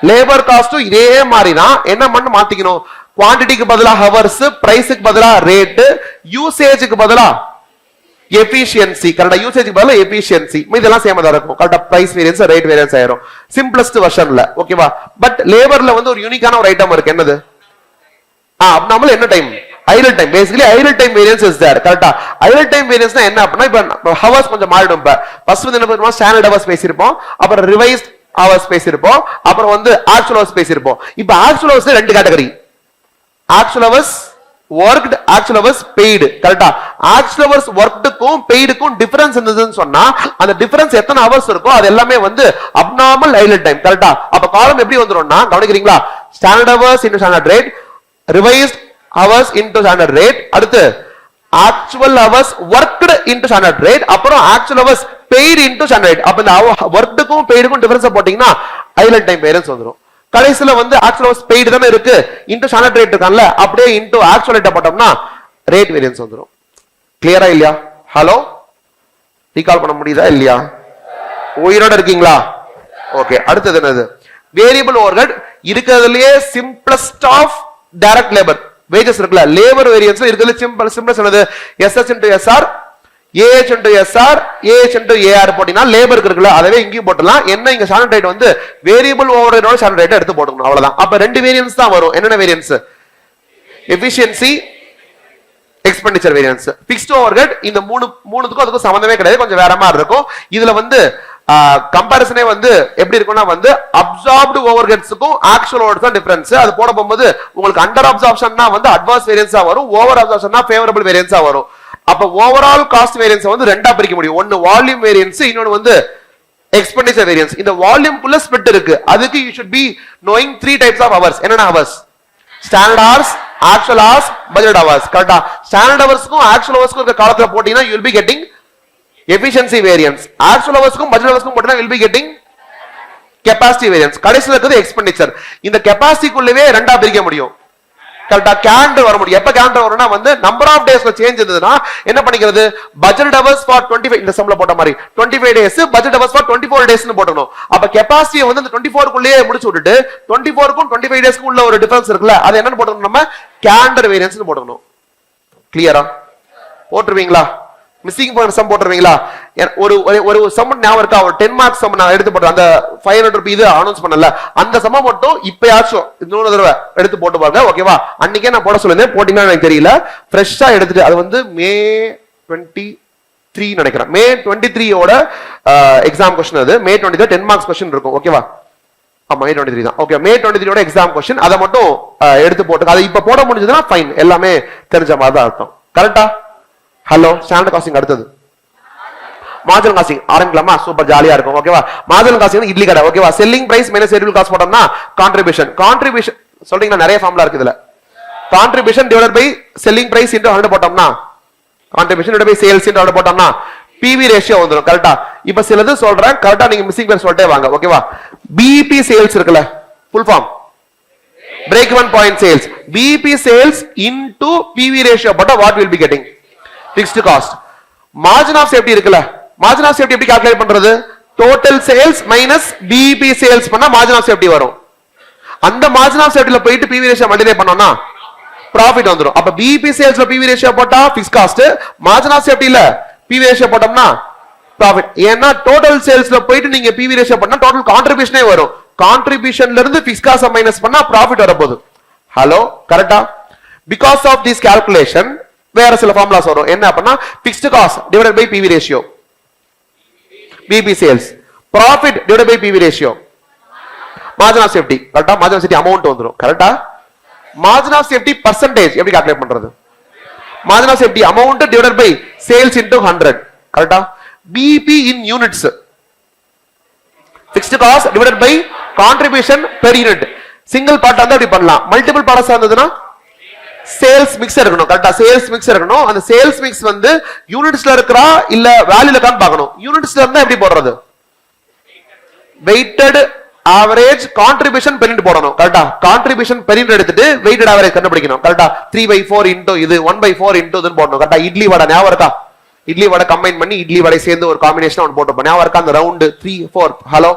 லேபர் காஸ்டும் இதே மாதிரி தான். என்ன பண்ண மாத்திக்கணும்? குவாண்டிட்டிக்கு பதிலா ஹவர்ஸ், பிரைஸுக்கு பதிலா ரேட், யூசேஜுக்கு பதிலா எஃபிஷியன்சி. கரெக்டா? யூசேஜுக்கு பதிலா எஃபிஷியன்சி. இதெல்லாம் சேமா தான் இருக்கும். கரெக்டா? பிரைஸ் வேரியன்ஸ், ரேட் வேரியன்ஸ் ஆயிரும் சிம்பிளஸ்ட் வெர்ஷன்ல. ஓகேவா? பட் லேபர்ல வந்து ஒரு யூனிக்கான ஒரு ஐட்டம் இருக்கு. என்னது? அப்நார்மல் என்ன time? idle time. Basically idle time variance is there. கரெக்ட்டா? idle time variance னா என்ன அப்படினா இப்ப ஹவர்ஸ் கொஞ்சம் மாறிடும். இப்ப ஃபர்ஸ்ட் வந்து என்ன பண்ணுவோம்? ஸ்டாண்டர்ட் ஹவர்ஸ் பேசியிருப்போம், அப்புறம் ரிவைஸ்ட் ஹவர்ஸ் பேசியிருப்போம், அப்புறம் வந்து ஆக்சுவல் ஹவர்ஸ் பேசியிருப்போம். இப்ப ஆக்சுவல் ஹவர்ஸ்ல ரெண்டு category. Actual hours worked, actual hours paid. கரெக்ட்டா? ஆக்சுவல் ஹவர்ஸ் workedக்கும் paidக்கும் டிஃபரன்ஸ் இருந்ததுன்னு சொன்னா அந்த டிஃபரன்ஸ் எத்தனை ஹவர்ஸ் இருக்கோ அது எல்லாமே வந்து abnormal idle time. கரெக்ட்டா? அப்ப காலம் எப்படி வந்துரும்னா கவனிக்கிறீங்களா? Standard hours into standard rate, revised hours into standard rate, அடுத்து actual hours worked into standard rate, அப்புறம் actual hours paid into standard rate. அப்ப இந்த workedக்கும் paidக்கும் டிஃபரன்ஸ் போட்டீங்கன்னா idle time variance வந்துரும். கடைசில வந்து actual hours paid தானே இருக்கு, into standard rate இருக்கான்ல, அப்படியே into actual rate போட்டோம்னா rate variance வந்துரும். கிளியரா இல்லையா? ஹலோ, ரீகால் பண்ண முடியுதா இல்லையா? உயிரோட இருக்கீங்களா? ஓகே. அடுத்தது என்னது? Variable overhead. இருக்கிறதுலயே simplest of direct labour wages இருக்குல, லேபர் வேரியன்ஸ்ல இருக்குல சிம்பிளஸ்ட் என்னது? SS into SR, AH into SR, AH into AR போடினா லேபருக்கு இருக்குல, அதவே இங்கேயும் போடலாம். என்ன இங்க ஸ்டாண்டர்ட் ரேட் வந்து வேரியபிள் ஓவர்ஹெடோட ஸ்டாண்டர்ட் ரேட் எடுத்து போட்டுக்கணும், அவ்வளவுதான். அப்ப ரெண்டு வேரியன்ஸ் தான் வரும். என்னென்ன variance? Efficiency, expenditure variance. Fixed overhead இந்த மூணுத்துக்கும் அதுக்கும் சம்பந்தமே கிடையாது, கொஞ்சம் வேற மாதிரி இருக்கும். இதுல வந்து கம்பேரிசனே வந்து எப்படி இருக்கும்னா வந்து அப்சார்ப்டு ஓவர்ஹெட்ஸ்க்கும் ஆக்சுவல் ஓவர்ஹெட்ஸ் தான் டிஃபரன்ஸ். அது போட போகும்போது உங்களுக்கு அண்டர் அப்சார்ப்ஷன்னா வந்து அட்வர்ஸ் வேரியன்ஸா வரும், ஓவர் அப்சார்ப்ஷன்னா ஃபேவரபிள் வேரியன்ஸா வரும். அப்ப ஓவரால் காஸ்ட் வேரியன்ஸ் வந்து ரெண்டா பிரிக்க முடியும். ஒன்னு வால்யூம் வேரியன்ஸ், இன்னொன்னு வந்து எக்ஸ்பெண்டிச்சர் வேரியன்ஸ். இந்த வால்யூம்க்குள்ள ஸ்பிளிட் இருக்கு. அதுக்கு you should be knowing 3 types of hours. என்னென்ன hours? Standard hours, actual hours, budget hours. கரெக்ட்டா? ஸ்டாண்டர்ட் ஹவர்ஸ்க்கும் ஆக்சுவல் ஹவர்ஸ்க்கும் இருக்க காலத்துல போட்டீங்கன்னா you will be getting efficiency variance. actual hoursக்கும் budget hoursக்கும் போட்டா will be getting capacity variance. கடைசில இருக்குது expenditure. இந்த capacity குள்ளவே ரெண்டா பிரிக்க முடியும். கரெக்ட்டா? calendar வர முடியும். எப்ப calendar வரும்னா வந்து number of daysல சேஞ்ச் இருந்ததுனா என்ன பண்ணிக்கிறது? budget hours for 25 இந்த சம்ல போட்ட மாதிரி 25 days, budget hours for 24 days னு போடணும். அப்ப capacity வந்து இந்த 24 குள்ளேயே முடிச்சு விட்டுட்டு 24 க்கும் 25 daysக்கும் உள்ள ஒரு டிஃபரன்ஸ் இருக்குல, அது என்னன்னு போடணும்? நம்ம calendar variance னு போடணும். கிளியரா? போட்டுருவீங்களா? மிஸ்ஸிங் பாயிண்ட் சம் போட்டுருவீங்களா? ஒரு ஒரு சம் ஞாபகம் இருக்கா? ஒரு 10 மார்க்ஸ் சம் நான் எடுத்து போட்டேன். அந்த 500 ரூபாய் இது அனௌன்ஸ் பண்ணல, அந்த சம மட்டும் இப்பயாச்சும் இன்னொரு தடவை எடுத்து போட்டு பாருங்க. ஓகேவா? அன்னைக்கே நான் போட சொல்லிருந்தேன், போட்டீங்கன்னா எனக்கு தெரியல. ஃப்ரெஷ்ஷா எடுத்துட்டு அது வந்து மே 23 நினைக்கிறேன். மே 23யோட எக்ஸாம் கொஸ்டின். அது மே 23 10 மார்க்ஸ் கொஸ்டின் இருக்கும். ஓகேவா? ஆமா, மே 23 தான். ஓகே, மே 23யோட எக்ஸாம் கொஸ்டின். அதை மட்டும் எடுத்து போட்டு அதை இப்ப போட முடிஞ்சதுன்னா ஃபைன், எல்லாமே தெரிஞ்ச மாதிரி தான் அர்த்தம். கரெக்டா? ஹலோ, ஸ்டாண்டர்ட் காஸ்டிங் அடுத்தது மார்ஜினல் காஸ்டிங் ஆரம்பிக்கலாமா? சூப்பர் ஜாலியா இருக்கும். ஓகேவா? மார்ஜினல் காஸ்டிங் இட்லி கடை. ஓகேவா? Selling price minus variable cost போட்டோம்னா கான்ட்ரிபியூஷன். கான்ட்ரிபியூஷன் சொல்றீங்கன்னா நிறைய ஃபார்முலா இருக்கு இதுல. Contribution divided by selling price into 100 போட்டோம்னா contribution divided by sales into 100 போட்டோம்னா பிவி ரேஷியோ வந்துரும். கரெக்ட்டா? இப்ப சிலது சொல்றேன், கரெக்ட்டா நீங்க மிஸ்ஸிங் பேர் சொல்லிட்டே வாங்க. ஓகேவா? பிபி சேல்ஸ் இருக்குல, full form break even point sales. BP sales into PV ratio போட்டா what will be getting? Fixed cost. Margin of safety இருக்குல, margin of safety எப்படி கால்குலேட் பண்றது? Total sales minus BP sales பண்ணா margin of safety வரும். அந்த margin of safety ல போயிட்டு PV ratio மல்டிப்ளை பண்ணோம்னா profit வந்துரும். அப்ப BP sales ல PV ratio போட்டா fixed cost, margin of safety ல PV ratio போட்டோம்னா profit. ஏன்னா total sales ல போயிட்டு நீங்க PV ratio பண்ணா total contribution வரும். கான்ட்ரிபியூஷன்ல இருந்து பிக்ஸ் காஸ்ட் மைனஸ் பண்ணா ப்ராஃபிட் வரப்போகுது. ஹலோ, கரெக்ட்டா? பிகாஸ் ஆஃப் திஸ் கால்குலேஷன் வேற சில ஃபார்முலாஸ் வரும். என்ன அப்படின்னா fixed cost divided by PV ratio, BEP sales, profit divided by PV ratio, margin of safety. கரெக்ட்டா? மார்ஜின் ஆஃப் சேஃப்டி அமௌண்ட் வந்துரும். கரெக்ட்டா? மார்ஜின் ஆஃப் சேஃப்டி பர்சன்டேஜ் எப்படி கால்குலேட் பண்றது? Margin of safety amount divided by sales into 100. கரெக்ட்டா? BEP in units, fixed cost divided by contribution per unit. Single part வந்து அப்படி பண்ணலாம். மல்டிபிள் பார்ட்ஸ் இருந்ததுன்னா சேல்ஸ் மிக்ஸ் இருக்கணும். கரெக்ட்டா? சேல்ஸ் மிக்ஸ் இருக்கணும். அந்த சேல்ஸ் மிக்ஸ் வந்து யூனிட்ஸ்ல இருக்கா இல்ல வேல்யூல இருக்கான்னு பார்க்கணும். யூனிட்ஸ்ல இருந்தா எப்படி போடுறது? Weighted average contribution per unit போடணும். கரெக்ட்டா? கான்ட்ரிபியூஷன் பெர் யூனிட் எடுத்துட்டு வெயிட்டட் ஆவரேஜ் கண்டுபிடிக்கணும். கரெக்ட்டா? 3/4 இன்டு இது 1/4 இன்டு இதுன்னு போடணும். கரெக்ட்டா? இட்லி வடை ஞாபகம் இருக்கா? இட்லி வடை கம்பைன் பண்ணி இட்லி வடை சேர்ந்து ஒரு காம்பினேஷன் ஒன்று போட்டு ஞாபகம் இருக்கா? அந்த ரவுண்டு 3 4. ஹலோ,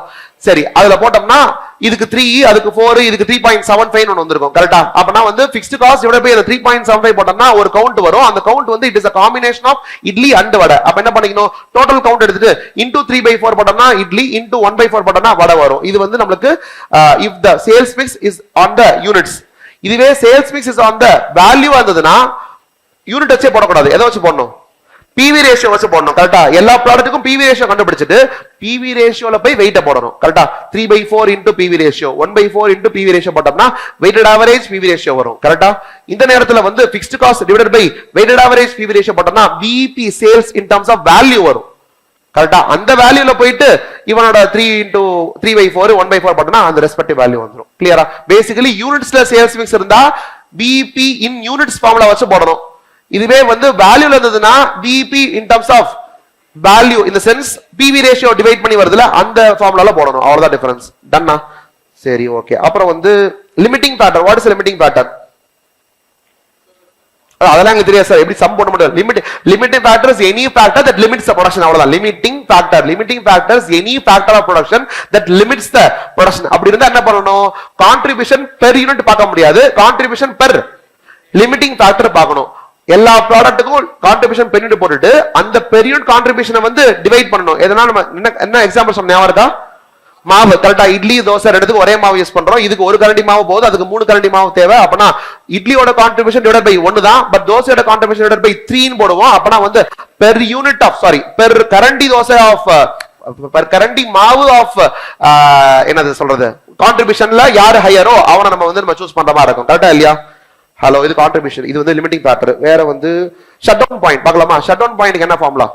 சரி, அதுல போட்டோம்னா இதுக்கு 3, அதுக்கு 4, இதுக்கு 3.75 ஒன்னு வந்திருக்கும். கரெக்ட்டா? அப்பனா வந்து ஃபிக்ஸ்ட் காஸ்ட் டிவைடட் பை அந்த 3.75 போட்டோம்னா ஒரு கவுண்ட் வரும். அந்த கவுண்ட் வந்து it is a combination of idli and vada. அப்ப என்ன பண்ணிக்கணும்? டோட்டல் கவுண்ட் எடுத்துட்டு இன்டு 3/4 போட்டோம்னா இட்லி, இன்டு 1/4 போட்டோம்னா வடை வரும். இது வந்து நமக்கு if the sales mix is on the units. இதுவே sales mix is on the value வந்ததுன்னா யூனிட் வச்சே போடக்கூடாது. எதை வச்சு போடணும்? பிவி ரேஷியோ வச்சு போடணும். கரெக்ட்டா? எல்லா ப்ராடக்ட்டுக்கும் பிவி ரேஷியோ கண்டுபிடிச்சிட்டு பிவி ரேஷியோல போய் வெயிட்ட போடணும். கரெக்ட்டா? 3/4 into PV ratio, 1/4 into PV ratio போட்டோம்னா வெயிட்டட் ஆவரேஜ் பிவி ரேஷியோ வரும். கரெக்ட்டா? இந்த நேரத்துல வந்து fixed cost divided by weighted average PV ratio போட்டோம்னா BB sales in terms of value வரும். கரெக்ட்டா? அந்த வேல்யூல போயிட்டு இவனோட 3 இன்டு 3/4 1/4 போட்டோம்னா அந்த ரெஸ்பெக்டிவ் வேல்யூ வந்துரும். கிளியரா? பேசிக்கலி யூனிட்ஸ்ல சேல்ஸ் மிக்ஸ் இருந்தா பிபி இன் யூனிட்ஸ் ஃபார்முலா வச்சு போடணும். இதுவே வந்து வேல்யூல இருந்ததுன்னா BEP in terms of value in the sense PV ratio divide பண்ணி வருதுல அந்த ஃபார்முலால போடணும். அவ்வளவுதான் டிஃபரன்ஸ். டன்னா? சரி, ஓகே. அப்புறம் வந்து limiting factor. What is limiting factor? அதெல்லாம் எனக்கு தெரியாது சார். எப்படி சம் போட முடியாது. Limiting factor is any factor that limits the production. அவ்வளவுதான் limiting factor. Limiting factor is any factor of production that limits the production. அப்படி இருந்தா என்ன பண்ணணும்? கான்ட்ரிபியூஷன் பெர் யூனிட் பார்க்க முடியாது, கான்ட்ரிபியூஷன் பெர் லிமிட்டிங் ஃபேக்டர் பார்க்கணும். எல்லா ப்ராடக்ட்டுக்கும் கான்ட்ரிபியூஷன் பெர் யூனிட் போட்டுட்டு அந்த பெர் யூனிட் கான்ட்ரிபியூஷனை வந்து டிவைட் பண்ணணும். எதனால நம்ம என்ன எக்ஸாம்பிள் சொன்ன ஞாபகம் இருக்கா? மாவு. கரெக்ட்டா? இட்லி தோசை ரெண்டுத்துக்கு ஒரே மாவு யூஸ் பண்றோம். இதுக்கு ஒரு கரண்டி மாவு போகுது, அதுக்கு 3 கரண்டி மாவு தேவை. அப்பனா இட்லியோட கான்ட்ரிபியூஷன் டிவைட் பை 1 தான், பட் தோசையோட கான்ட்ரிபியூஷன் டிவைட் பை 3 ன்னு போடுவோம். அப்பனா வந்து பெர் யூனிட் ஆஃப் பெர் கரண்டி தோசை ஆஃப் பெர் கரண்டி மாவு ஆஃப் என்னது சொல்றது கான்ட்ரிபியூஷன்ல யார் ஹையரோ அவனை நம்ம சூஸ் பண்ற மாதிரி இருக்கும். கரெக்ட்டா இல்லையா? ஹலோ, இது கான்ட்ரிபியூஷன். இது வந்து லிமிட்டிங் ஃபேக்டர். வேற வந்து ஷட் டவுன் பாயிண்ட் பார்க்கலாமா? ஷட் டவுன் பாயிண்ட்க்கு என்ன formula?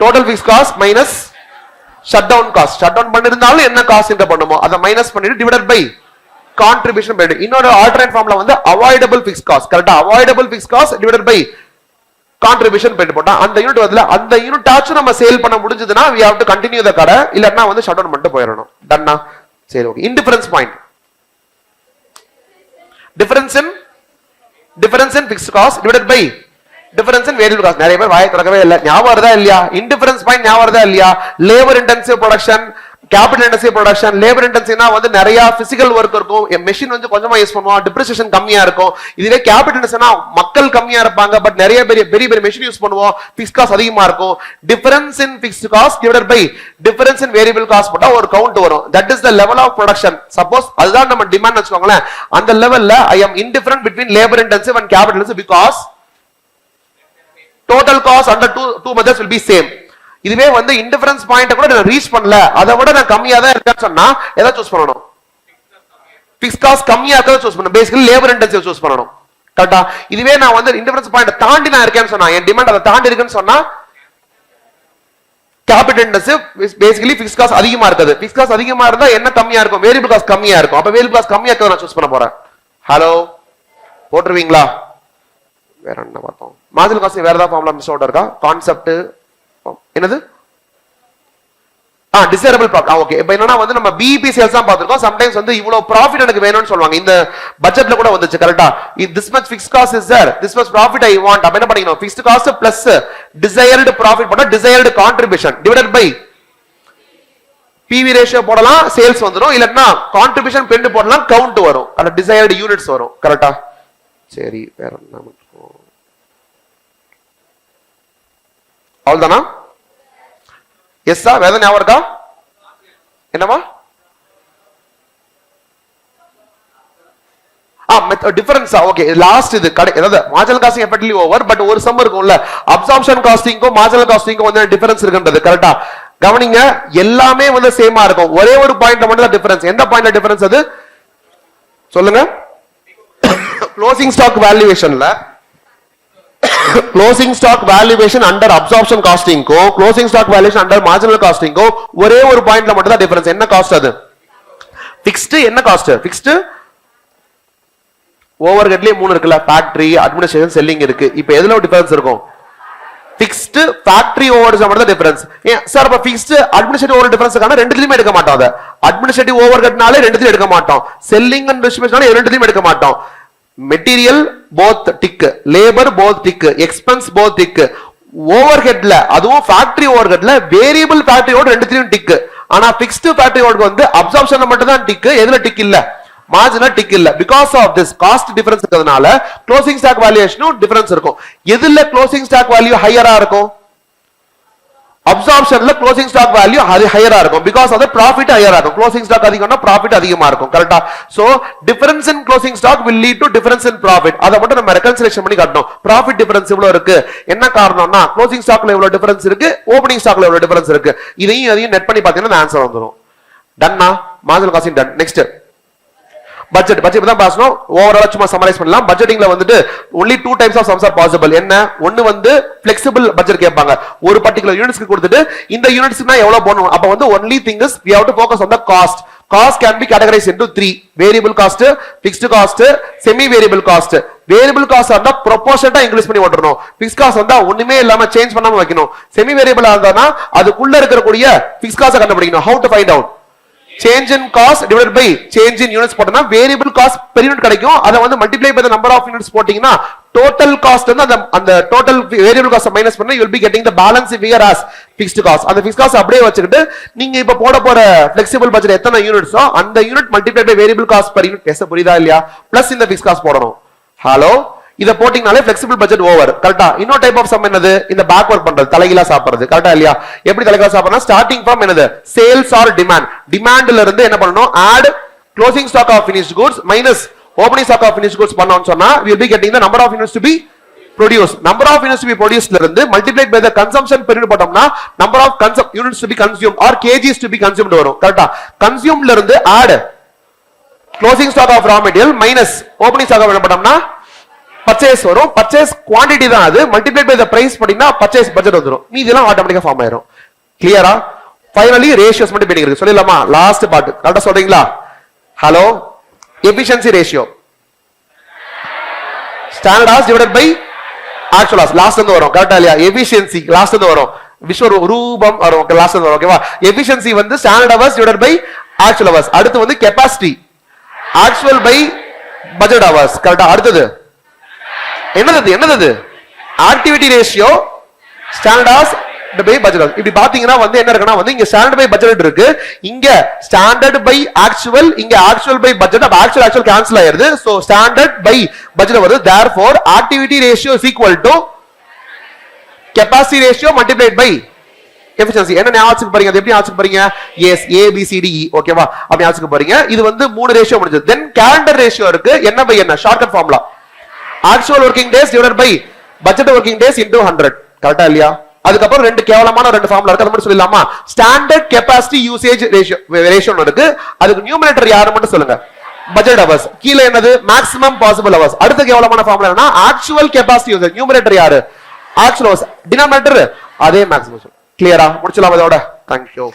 Total fixed cost minus shut down cost. Shut down பண்ணிருந்தாலும் என்ன காஸ்ட் இன்டர் பண்ணுமோ அதை மைனஸ் பண்ணிட்டு டிவைடட் பை கான்ட்ரிபியூஷன் பை. இன்னொரு ஆல்டர்னேட் ஃபார்முலா வந்து அவாய்டபிள் ஃபிக்ஸ்ட் காஸ்ட். கரெக்ட்டா? Avoidable fixed cost divided by contribution by போட்டா அந்த யூனிட் வரல. அந்த யூனிட் ஆச்சு நம்ம சேல் பண்ண முடிஞ்சதுன்னா we have to continue the கடை, இல்லன்னா வந்து ஷட் டவுன் பண்ணிட்டு போயிடணும். டன்னா? சரி, okay. Indifference point. difference in fixed cost divided by difference in variable cost. நிறைய பேர் வாயை திறக்கவே இல்ல. ஞாபகம் வருதா இல்லையா? இன்டிஃபரன்ஸ் பாயிண்ட் ஞாபகம் வருதா இல்லையா? Labour intensive production, capital intensive production. Labour இன்டென்சிவ்னா வந்து நிறைய பிசிக்கல் ஒர்க் இருக்கும், மெஷின் வந்து கொஞ்சமா யூஸ் பண்ணுவோம், டிப்ரிசியேஷன் கம்மியா இருக்கும். இதுவே கேபிட்டல் இன்டென்சிவ்னா மக்கள் கம்மியா இருப்பாங்க, பட் நிறைய பெரிய மெஷின் யூஸ் பண்ணுவோம், ஃபிக்ஸ்ட் காஸ்ட் அதிகமா இருக்கும். Difference in fixed cost divided by difference in variable cost போட்டா ஒரு கவுண்ட் வரும். That is the level of production. Suppose அதுதான் நம்ம டிமாண்ட் வெச்சுக்கோங்களேன். அந்த லெவல்ல I am indifferent between labour intensive and capital intensive because total cost under two methods will be same. இதுவே வந்து இன்டிஃபரன்ஸ் பாயிண்ட் கூட நான் ரீச் பண்ணல, அதை விட நான் கம்மியா தான் இருக்கேன்னு சொன்னா எதை சூஸ் பண்ணணும்? ஃபிக்ஸ்ட் காஸ்ட் கம்மியா இருக்கறத சூஸ் பண்ணணும். பேசிக்கலி லேபர் இன்டென்சிவ் சூஸ் பண்ணணும். கரெக்ட்டா? இதுவே நான் வந்து இன்டிஃபரன்ஸ் பாயிண்ட் தாண்டி நான் இருக்கேன்னு சொன்னா, என் டிமாண்ட் அதை தாண்டி இருக்குன்னு சொன்னா capital intensive basically fixed cost அதிகமா இருக்குது. ஃபிக்ஸ்ட் காஸ்ட் அதிகமா இருந்தா என்ன கம்மியா இருக்கும்? வேரியபிள் காஸ்ட் கம்மியா இருக்கும். அப்ப வேரியபிள் காஸ்ட் கம்மியா இருக்க நான் சூஸ் பண்ண போறேன். ஹலோ போட்டுருவீங்களா? வேற என்ன பார்த்தோம்? மார்ஜினல் காஸ்ட் வேற ஏதாவது ஃபார்முலா மிஸ் அவுட் இருக்கா? கான்செப்ட் என்னது? Desirable profit. ஓகே. இப்போ என்னன்னா வந்து நம்ம பிஇபி சேல்ஸ் தான் பார்த்திருக்கோம். சம்டைம்ஸ் வந்து இவ்வளவு ப்ராஃபிட் எனக்கு வேணும்னு சொல்லுவாங்க. இந்த பட்ஜெட்ல கூட வந்துச்சு கரெக்ட்டா. This much fixed cost is there, this much profit I want. அப்ப என்ன பண்ணிக்கணும்? Fixed cost plus desired profit போட்டா desired contribution divided by PV ratio போடலாம், சேல்ஸ் வந்துரும். இல்லன்னா கான்ட்ரிபியூஷன் பெண்ட் போடலாம், கவுண்ட் வரும். அந்த டிசைர்டு யூனிட்ஸ் வரும். கரெக்ட்டா? சரி, வேற என்ன? அவ்வளவுதானா? எஸ்ஸா? வேற ஞாபகம் இருக்கா? என்னமா? டிஃபரன்ஸா? ஓகே. லாஸ்ட் இது அதாவது marginal costing effectively over. But ஒரு சம் இருக்கும்ல, அப்சார்ப்ஷன் காஸ்டிங்க்கும் மார்ஜினல் காஸ்டிங்க்கும் வந்து டிஃபரன்ஸ் இருக்குன்றது. கரெக்ட்டா? கவனிங்க, எல்லாமே வந்து சேமா இருக்கும். ஒரே ஒரு பாயிண்ட்ல மட்டும் தான் டிஃபரன்ஸ். எந்த பாயிண்ட்ல டிஃபரன்ஸ் அது சொல்லுங்க. க்ளோசிங் ஸ்டாக் வேல்யூவேஷன்ல closing stock valuation under absorption costing கோ closing stock valuation under marginal costing கோ ஒரே ஒரு பாயிண்ட்ல மட்டும் தான் டிஃபரன்ஸ். என்ன காஸ்ட் அது? ஃபிக்ஸ்ட். என்ன காஸ்ட்? ஃபிக்ஸ்ட் ஓவர்ஹெட்லயே 3 இருக்குல்ல, ஃபேக்டரி, அட்மினிஸ்ட்ரேஷன், செல்லிங் இருக்கு. இப்போ எதுல டிஃபரன்ஸ் இருக்கும்? ஃபிக்ஸ்ட் ஃபேக்டரி ஓவர்ஹெட்ஸ் மட்டும் தான் டிஃபரன்ஸ். சார் அப்ப ஃபிக்ஸ்ட் அட்மினிஸ்ட்ரேட்டிவ் ஓவர் டிஃபரன்ஸ்க்கான ரெண்டுலயுமே எடுக்க மாட்டோம். அத அட்மினிஸ்ட்ரேட்டிவ் ஓவர்ஹெட்னாலே ரெண்டுலயும் எடுக்க மாட்டோம். செல்லிங் அண்ட் டிஸ்ட்ரிபியூஷனால ரெண்டுலயும் எடுக்க மாட்டோம். Material both tick, labour both tick, expense both tick. ஓவர்ஹெட்ல அதுவும் ஃபேக்டரி ஓவர்ஹெட்ல வேரியபிள் ஃபேக்டரி ஓவர் ரெண்டுலயும் டிக். ஆனா ஃபிக்ஸ்ட் ஃபேக்டரி ஓவர்க்கு வந்து அப்சார்ப்ஷன்ல மட்டும் தான் டிக், எதுல டிக் இல்ல? மார்ஜினல் டிக் இல்ல. Because of this cost difference இருக்கிறதுனால க்ளோசிங் ஸ்டாக் வேல்யூவேஷனும் டிஃபரன்ஸ் இருக்கும். எதுல க்ளோசிங் ஸ்டாக் வேல்யூ ஹையரா இருக்கும்? அப்சார்ப்ஷன்ல க்ளோசிங் ஸ்டாக் வேல்யூ ஹையரா இருக்கும். பிகாஸ் ஆஃப் தி ப்ராஃபிட் ஹையரா இருக்கும். க்ளோசிங் ஸ்டாக் அதிகம்னா ப்ராஃபிட் அதிகமா இருக்கும். கரெக்ட்டா? So difference in closing stock will lead to difference in profit. அத மட்டும் நம்ம ரெகன்சிலேஷன் பண்ணி காட்டணும். ப்ராஃபிட் டிஃபரன்ஸ் இவ்வளவு இருக்கு. என்ன காரணம்னா க்ளோசிங் ஸ்டாக்ல இவ்வளவு டிஃபரன்ஸ் இருக்கு, ஓபனிங் ஸ்டாக்ல இவ்வளவு டிஃபரன்ஸ் இருக்கு. இதையும் நெட் பண்ணி பார்த்தீங்கன்னா ஆன்சர் வந்துரும். டன்னா? Marginal costing done. Next budget. Budget தான் பேசணும். ஓவராலா சும்மா சம்மரைஸ் பண்ணலாம். பட்ஜெட்டிங்ல வந்துட்டு only 2 types of sums are possible. என்ன? ஒன்னு வந்து flexible budget கேட்பாங்க. ஒரு பர்టిక్యులர் யூனிட்ஸ்க்கு கொடுத்துட்டு இந்த யூனிட்ஸ்னா எவ்வளவு போடணும். அப்ப வந்து only thing is we have to focus on the cost. Cost can be categorized into 3: variable cost, fixed cost, semi variable cost. Variable cost இருந்தா ப்ரொபோர்ஷனட்டா இன்க்ரீஸ் பண்ணி ஓட்டணும். ஃபிக்ஸ்ட் காஸ்ட் வந்தா ஒண்ணுமே இல்லாம சேஞ்ச் பண்ணாம வைக்கணும். செமி வேரியபிளா இருந்தானா அதுக்குள்ள இருக்கக்கூடிய ஃபிக்ஸ்ட் காஸ்ட் கண்டுபிடிக்கணும். how to find out? change in cost divided by change in units போட்டனா variable cost per unit கிடைக்கும். அத வந்து multiply by the number of units போட்டீங்கன்னா total cost வந்து அந்த total variable cost minus பண்ணா you will be getting the balance figure as fixed cost. அந்த fixed cost அப்படியே வச்சிட்டு நீங்க இப்ப போற flexible budget எத்தனை யூனிட்ஸோ அந்த unit multiply by variable cost per unit பேச புரியுதா இல்லையா? பிளஸ் இந்த fixed cost போடணும். ஹலோ, இத போட்டிங்கனாலே flexible budget ஓவர். கரெக்ட்டா? இன்னொரு டைப் ஆஃப் சம் என்னது? இந்த பேக்வர்ட் பண்றது, தலைகீழா சாப்பிடுறது. கரெக்ட்டா இல்லையா? எப்படி தலைகீழா சாப்பிடுறா? ஸ்டார்டிங் ஃப்ரம் என்னது? Sales or demand. டிமாண்ட்ல இருந்து என்ன பண்ணனும்? Add closing stock of finished goods minus opening stock of finished goods பண்ணோம்னு சொன்னா we will be getting the number of units to be produced. Number of units to be produced ல இருந்து multiplied by the consumption per unit போட்டோம்னா number of units to be consumed or kgs to be consumed வரும். கரெக்ட்டா? consumed ல இருந்து add closing stock of raw material minus opening stock of போட்டோம்னா purchase வரும். purchase quantity தான் அது, multiplied by the price போட்டீங்கன்னா purchase budget வந்துரும். மீதிலாம் ஆட்டோமேட்டிக்கா ஃபார்ம் ஆயிரும். கிளியரா? ஃபைனலி ரேஷியோஸ் மட்டும் பெண்டிங் இருக்கு. சொல்லலாமா? லாஸ்ட் பார்ட் கரெக்ட்டா சொல்றீங்களா? Hello, efficiency ratio standard hours divided by actual hours last வந்து வரும். கரெக்ட்டா இல்லையா? efficiency லாஸ்ட் வந்து வரும். விஸ்வரூபம் வரும். லாஸ்ட் வந்து வரும். ஓகேவா? efficiency வந்து standard hours divided by actual hours. அடுத்து வந்து capacity actual by budget hours. கரெக்ட்டா? அடுத்து என்னது? Activity ratio standard hours by budget hours. இப்படி பாத்தீங்கன்னா வந்து என்ன இருக்குன்னா வந்து இங்க ஸ்டாண்டர்ட் பை பட்ஜெட் இருக்கு, இங்க ஸ்டாண்டர்ட் பை ஆக்சுவல், இங்க ஆக்சுவல் பை பட்ஜெட். அப்ப ஆக்சுவல் கேன்சல் ஆயிருது. சோ ஸ்டாண்டர்ட் பை பட்ஜெட் வருது. therefore activity ratio is equal to capacity ratio multiplied by efficiency. என்ன ஞாபகம் பாருங்க? அது எப்படி ஞாபகம் பாருங்க? yes a b c d e. ஓகேவா? அப்படி ஞாபகம் பாருங்க. இது வந்து 3 ரேஷியோ முடிஞ்சது. தென் கேலண்டர் ரேஷியோ இருக்கு. என்ன பை என்ன? Shortcut formula actual working days divided by budget working days into 100. கரெக்ட்டா இல்லையா? அதுக்கப்புறம் ரெண்டு கேவலமான ரெண்டு ஃபார்முலா இருக்கு. அது மட்டும் சொல்லலாமா? ஸ்டாண்டர்ட் கெபாசிட்டி யூசேஜ் ரேஷியோ இருக்கு. அதுக்கு நியூமரேட்டர் யாரு மட்டும் சொல்லுங்க? Budget hours. கீழ என்னது? Maximum possible hours. அடுத்த கேவலமான ஃபார்முலா என்ன? Actual capacity usage. நியூமரேட்டர் யாரு? Actual hours. டினாமினேட்டர் அதே மேக்ஸிமம். கிளியரா? முடிச்சலாம் இதோட. தேங்க்யூ.